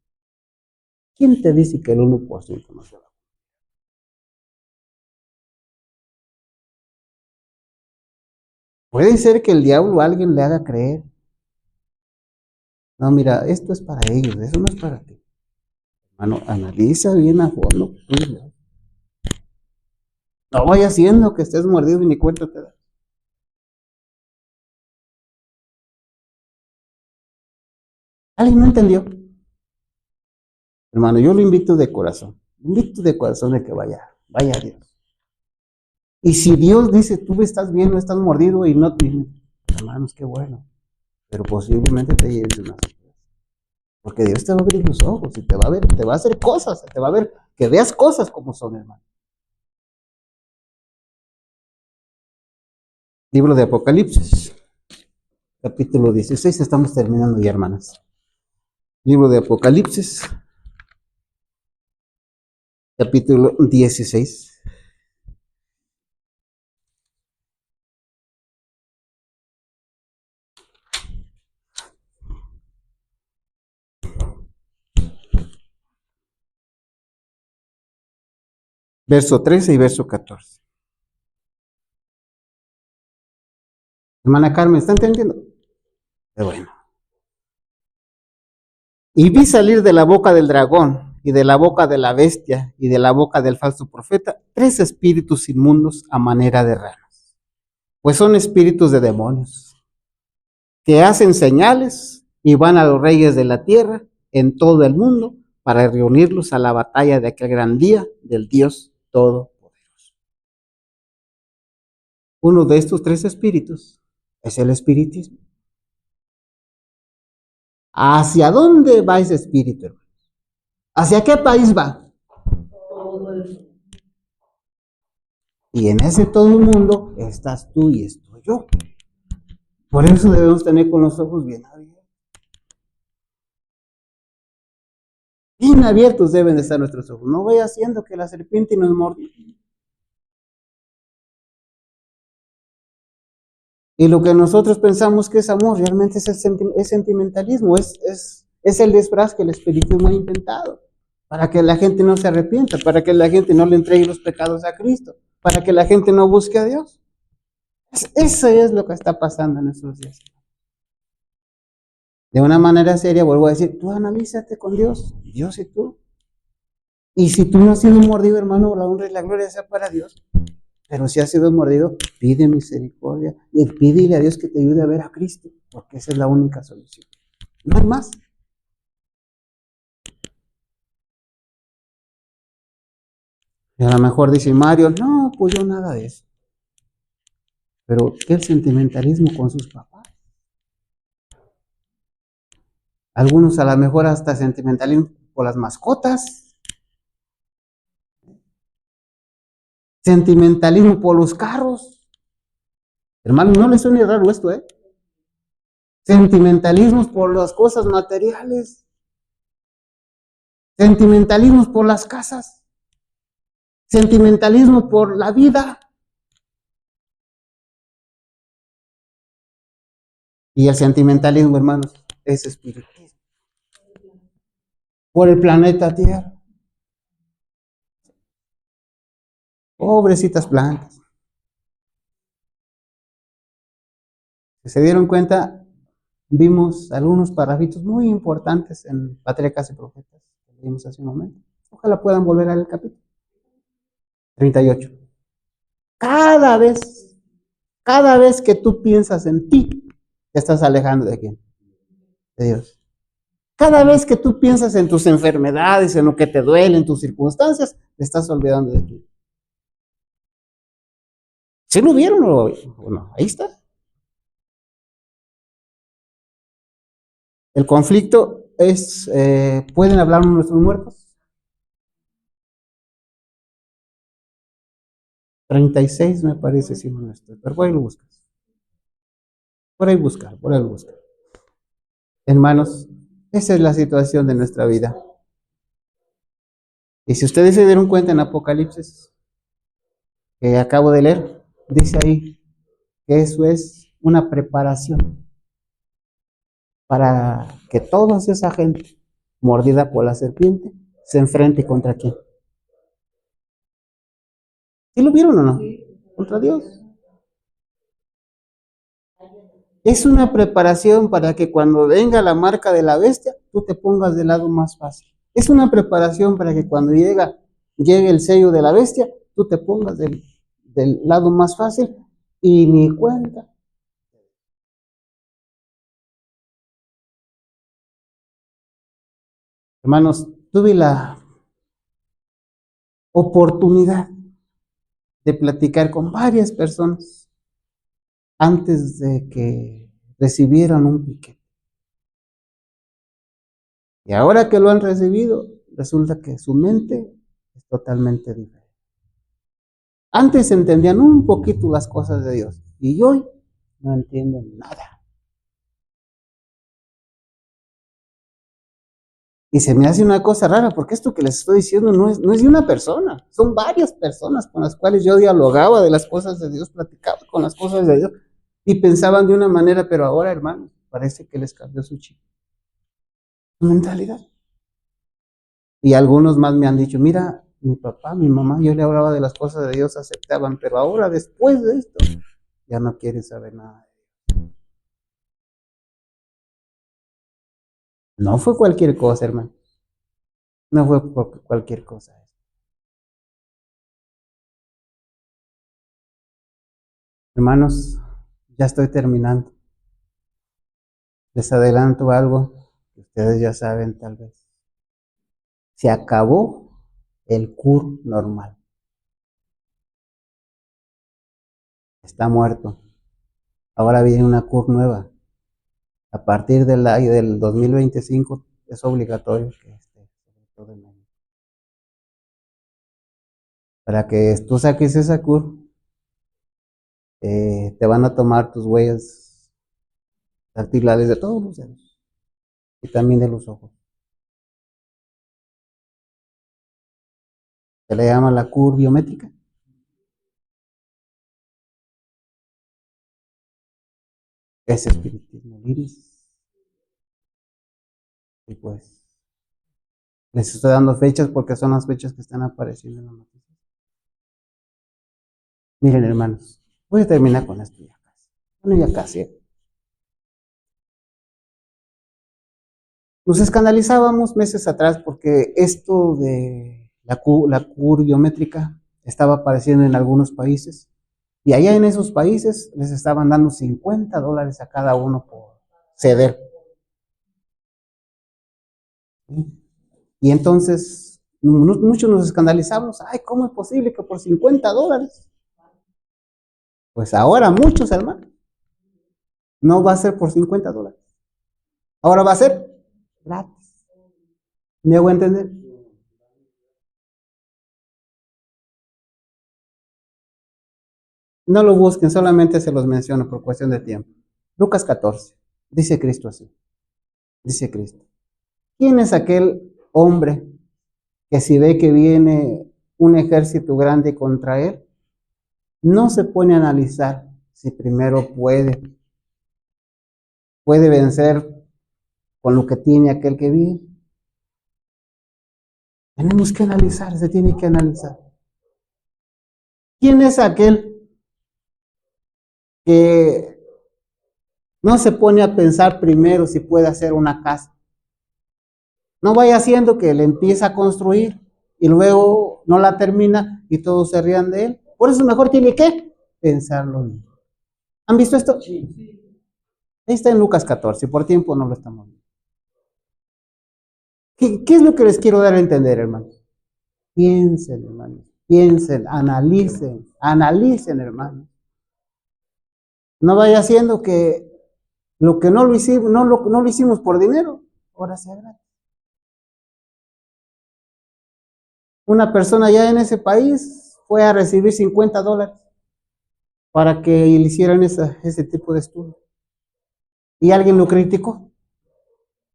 ¿Quién te dice que el 1% no se va a cumplir? Puede ser que el diablo a alguien le haga creer. No, mira, esto es para ellos, eso no es para ti. Hermano, analiza bien a fondo. No vaya haciendo que estés mordido y ni cuenta te da. ¿Alguien no entendió? Hermano, yo lo invito de corazón. Lo invito de corazón de que vaya a Dios. Y si Dios dice, tú estás bien, no estás mordido y no te... Hermanos, qué bueno. Pero posiblemente te lleves una sorpresa. Porque Dios te va a abrir los ojos y te va a ver, te va a hacer cosas, te va a ver, que veas cosas como son, hermano. Libro de Apocalipsis, capítulo 16, estamos terminando ya, hermanas. Libro de Apocalipsis, capítulo 16. Verso 13 y verso 14. Hermana Carmen, ¿está entendiendo? Qué bueno. Y vi salir de la boca del dragón, y de la boca de la bestia, y de la boca del falso profeta, 3 espíritus inmundos a manera de ranas. Pues son espíritus de demonios, que hacen señales y van a los reyes de la tierra en todo el mundo para reunirlos a la batalla de aquel gran día del Dios Todopoderoso. Uno de estos 3 espíritus es el espiritismo. ¿Hacia dónde va ese espíritu, hermano? ¿Hacia qué país va? Y en ese todo el mundo estás tú y estoy yo. Por eso debemos tener con los ojos bien abiertos. Bien abiertos deben de estar nuestros ojos. No vaya haciendo que la serpiente nos morde. Y lo que nosotros pensamos que es amor, realmente es sentimentalismo, es el disfraz que el espiritismo ha inventado, para que la gente no se arrepienta, para que la gente no le entregue los pecados a Cristo, para que la gente no busque a Dios. Eso es lo que está pasando en estos días. De una manera seria, vuelvo a decir, tú analízate con Dios, Dios y tú. Y si tú no has sido mordido, hermano, la honra y la gloria sea para Dios. Pero si has sido mordido, pide misericordia y pídele a Dios que te ayude a ver a Cristo, porque esa es la única solución. No hay más. Y a lo mejor dice Mario, no, pues yo nada de eso. Pero ¿qué el sentimentalismo con sus papás? Algunos a lo mejor hasta sentimentalismo por las mascotas. Sentimentalismo por los carros. Hermano, no les suena raro esto, ¿eh? Sentimentalismos por las cosas materiales. Sentimentalismos por las casas. Sentimentalismo por la vida. Y el sentimentalismo, hermanos, es espiritismo. Por el planeta Tierra. Pobrecitas blancas. Si se dieron cuenta, vimos algunos párrafos muy importantes en Patriarcas y Profetas, que leímos hace un momento. Ojalá puedan volver al capítulo 38. Cada vez que tú piensas en ti, te estás alejando de quién? De Dios. Cada vez que tú piensas en tus enfermedades, en lo que te duele, en tus circunstancias, te estás olvidando de quién. ¿Sí lo vieron o no? Ahí está. El conflicto es, ¿pueden hablar nuestros muertos? 36 me parece, si no estoy, pero por ahí lo buscas. Por ahí buscar, por ahí buscar. Hermanos, esa es la situación de nuestra vida. Y si ustedes se dieron cuenta en Apocalipsis, que acabo de leer, dice ahí que eso es una preparación para que toda esa gente mordida por la serpiente se enfrente contra quién. ¿Sí lo vieron o no? Contra Dios. Es una preparación para que cuando venga la marca de la bestia, tú te pongas del lado más fácil. Es una preparación para que cuando llegue el sello de la bestia, tú te pongas del lado más fácil y ni cuenta. Hermanos, tuve la oportunidad de platicar con varias personas antes de que recibieran un piquete. Y ahora que lo han recibido, resulta que su mente es totalmente diferente. Antes entendían un poquito las cosas de Dios y hoy no entienden nada. Y se me hace una cosa rara, porque esto que les estoy diciendo no es de una persona, son varias personas con las cuales yo dialogaba de las cosas de Dios, platicaba con las cosas de Dios y pensaban de una manera, pero ahora, hermanos, parece que les cambió su chip, su mentalidad. Y algunos más me han dicho, mira, mi papá, mi mamá, yo le hablaba de las cosas de Dios, aceptaban, pero ahora después de esto, ya no quieren saber nada. No fue cualquier cosa, hermano. No fue por cualquier cosa. Hermanos, ya estoy terminando. Les adelanto algo que ustedes ya saben tal vez. Se acabó el CUR normal. Está muerto. Ahora viene una CUR nueva. A partir del 2025 es obligatorio que esté sobre todo en México. Para que tú saques esa CUR, te van a tomar tus huellas dactilares de todos los dedos y también de los ojos. Se le llama la CUR biométrica. es espiritismo liris. Y pues les estoy dando fechas porque son las fechas que están apareciendo en la noticia. Miren, hermanos, voy a terminar con esto ya casi. Bueno, ya casi. Nos escandalizábamos meses atrás porque esto de la cur biométrica estaba apareciendo en algunos países. Y allá en esos países les estaban dando $50 a cada uno por ceder. ¿Sí? Y entonces muchos nos escandalizamos. Ay, ¿cómo es posible que por $50? Pues ahora muchos, hermanos. No va a ser por $50. Ahora va a ser gratis. ¿Me hago entender? No lo busquen, solamente se los menciono por cuestión de tiempo. Lucas 14. Dice Cristo así. Dice Cristo. ¿Quién es aquel hombre que si ve que viene un ejército grande contra él, no se pone a analizar si primero puede vencer con lo que tiene aquel que viene? Tenemos que analizar, se tiene que analizar. ¿Quién es aquel que no se pone a pensar primero si puede hacer una casa? No vaya haciendo que le empieza a construir y luego no la termina y todos se rían de él. Por eso mejor tiene que pensarlo bien. ¿Han visto esto? Sí. Ahí está en Lucas 14, por tiempo no lo estamos viendo. ¿Qué es lo que les quiero dar a entender, hermanos? Piensen, hermanos, piensen, analicen, hermanos. No vaya haciendo que lo que no lo hicimos, no lo hicimos por dinero, ahora sea gratis. Una persona ya en ese país fue a recibir $50 para que le hicieran ese tipo de estudio. Y alguien lo criticó.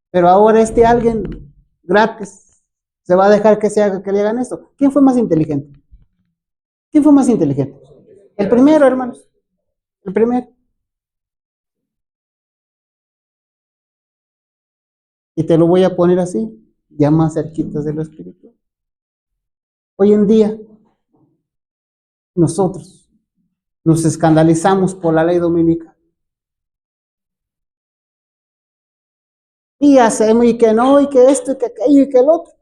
Pero ahora este alguien gratis se va a dejar que le hagan esto. ¿Quién fue más inteligente? ¿Quién fue más inteligente? El primero, hermanos. El primero. Y te lo voy a poner así, ya más cerquitas de lo espiritual. Hoy en día, nosotros nos escandalizamos por la ley dominical. Y hacemos, y que no, y que esto, y que aquello, y que el otro.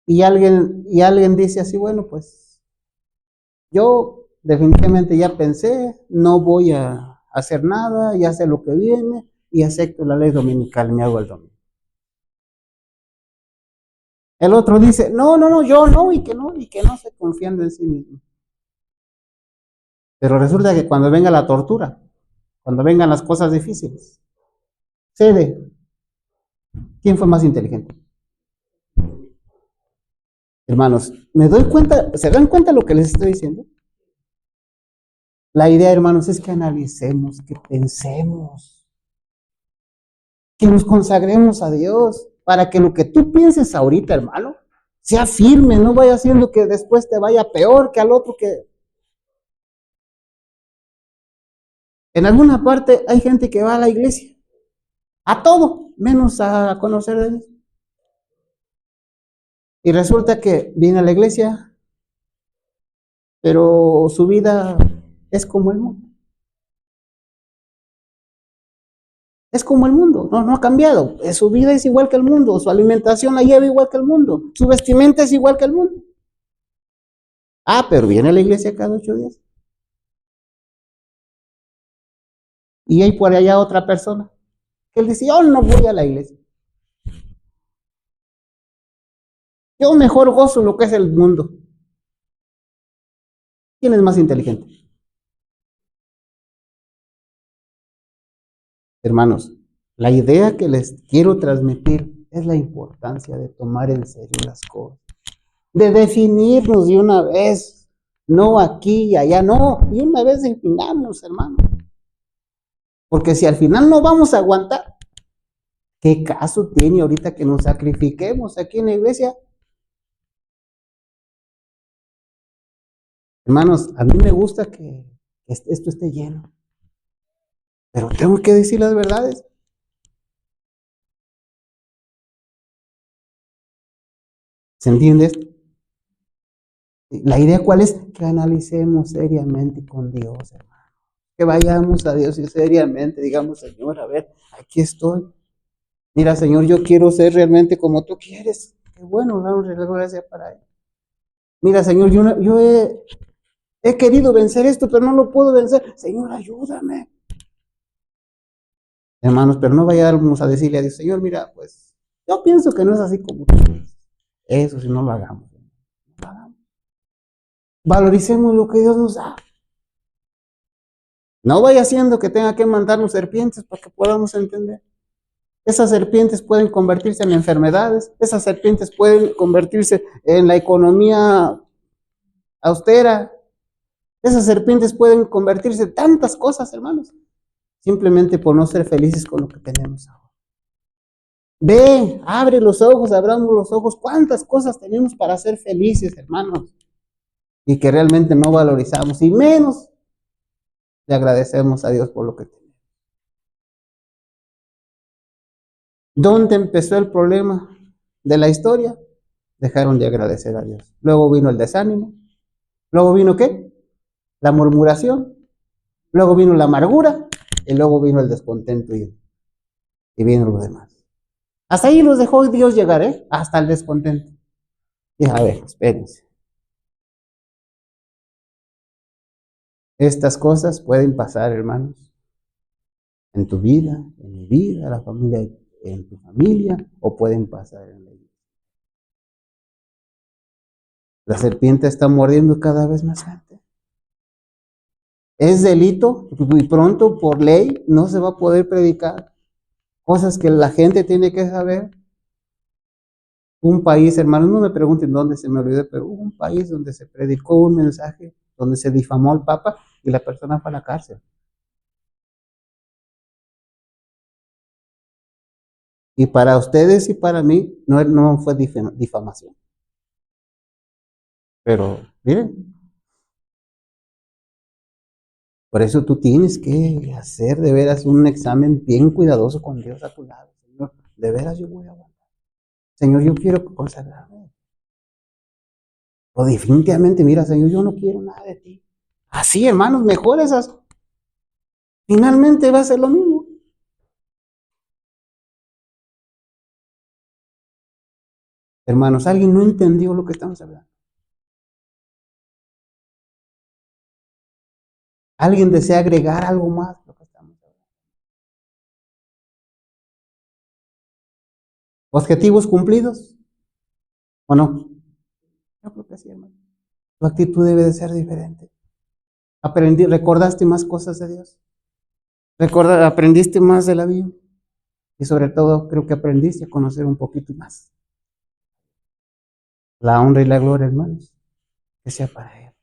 Y alguien dice así, bueno, pues yo definitivamente ya pensé, no voy a hacer nada, ya sé lo que viene, y acepto la ley dominical, me hago el domingo. El otro dice, no, yo no, y que no se confiando en sí mismo. Pero resulta que cuando venga la tortura, cuando vengan las cosas difíciles, cede. ¿Quién fue más inteligente? Hermanos, me doy cuenta, ¿se dan cuenta de lo que les estoy diciendo? La idea, hermanos, es que analicemos, que pensemos, que nos consagremos a Dios, para que lo que tú pienses ahorita, hermano, sea firme, no vaya haciendo que después te vaya peor que al otro que... En alguna parte hay gente que va a la iglesia, a todo, menos a conocer a Dios. Y resulta que viene a la iglesia, pero su vida es como el mundo. Es como el mundo, no ha cambiado. Su vida es igual que el mundo, su alimentación la lleva igual que el mundo, su vestimenta es igual que el mundo. Ah, pero viene a la iglesia cada 8 días. Y hay por allá otra persona que él dice, yo no voy a la iglesia. Yo mejor gozo lo que es el mundo. ¿Quién es más inteligente? Hermanos, la idea que les quiero transmitir es la importancia de tomar en serio las cosas, de definirnos de una vez, no aquí y allá, no, y una vez definamos, hermano. Porque si al final no vamos a aguantar, ¿qué caso tiene ahorita que nos sacrifiquemos aquí en la iglesia? Hermanos, a mí me gusta que que esto esté lleno. Pero tengo que decir las verdades. ¿Se entiende esto? La idea cuál es, que analicemos seriamente con Dios, hermano. Que vayamos a Dios y seriamente digamos, Señor, a ver, aquí estoy. Mira, Señor, yo quiero ser realmente como tú quieres. Qué bueno, damos la gracia para Él. Mira, Señor, yo he querido vencer esto, pero no lo puedo vencer. Señor, ayúdame. Hermanos, pero no vayamos a decirle a Dios, Señor, mira, pues yo pienso que no es así como tú dices. Eso si no lo hagamos. No lo hagamos. Valoricemos lo que Dios nos da. No vaya siendo que tenga que mandarnos serpientes para que podamos entender. Esas serpientes pueden convertirse en enfermedades, esas serpientes pueden convertirse en la economía austera, esas serpientes pueden convertirse en tantas cosas, hermanos, simplemente por no ser felices con lo que tenemos ahora. Ve, abre los ojos, abramos los ojos, cuántas cosas tenemos para ser felices, hermanos, y que realmente no valorizamos, y menos le agradecemos a Dios por lo que tenemos. ¿Dónde empezó el problema de la historia? Dejaron de agradecer a Dios. Luego vino el desánimo. Luego vino ¿qué? La murmuración. Luego vino la amargura. Y luego vino el descontento y vino lo demás. Hasta ahí los dejó Dios llegar, hasta el descontento. Y a ver, espérense. Estas cosas pueden pasar, hermanos, en tu vida, en mi vida, la familia, en tu familia, o pueden pasar en la iglesia. La serpiente está mordiendo cada vez más gente. Es delito y pronto por ley no se va a poder predicar cosas que la gente tiene que saber. Un país, hermanos, no me pregunten dónde, se me olvidó, pero hubo un país donde se predicó un mensaje, donde se difamó al Papa y la persona fue a la cárcel. Y para ustedes y para mí no fue difamación. Pero miren, por eso tú tienes que hacer de veras un examen bien cuidadoso con Dios a tu lado. Señor, de veras yo voy a aguantar. Señor, yo quiero consagrarme. O definitivamente, mira, Señor, yo no quiero nada de ti. Así, hermanos, mejor esas. Finalmente va a ser lo mismo. Hermanos, alguien no entendió lo que estamos hablando. Alguien desea agregar algo más a lo que estamos hablando. ¿Objetivos cumplidos? ¿O no? Yo creo que sí, hermano. Tu actitud debe de ser diferente. Recordaste más cosas de Dios. Aprendiste más de la Biblia. Y sobre todo, creo que aprendiste a conocer un poquito más. La honra y la gloria, hermanos, que sea para Él.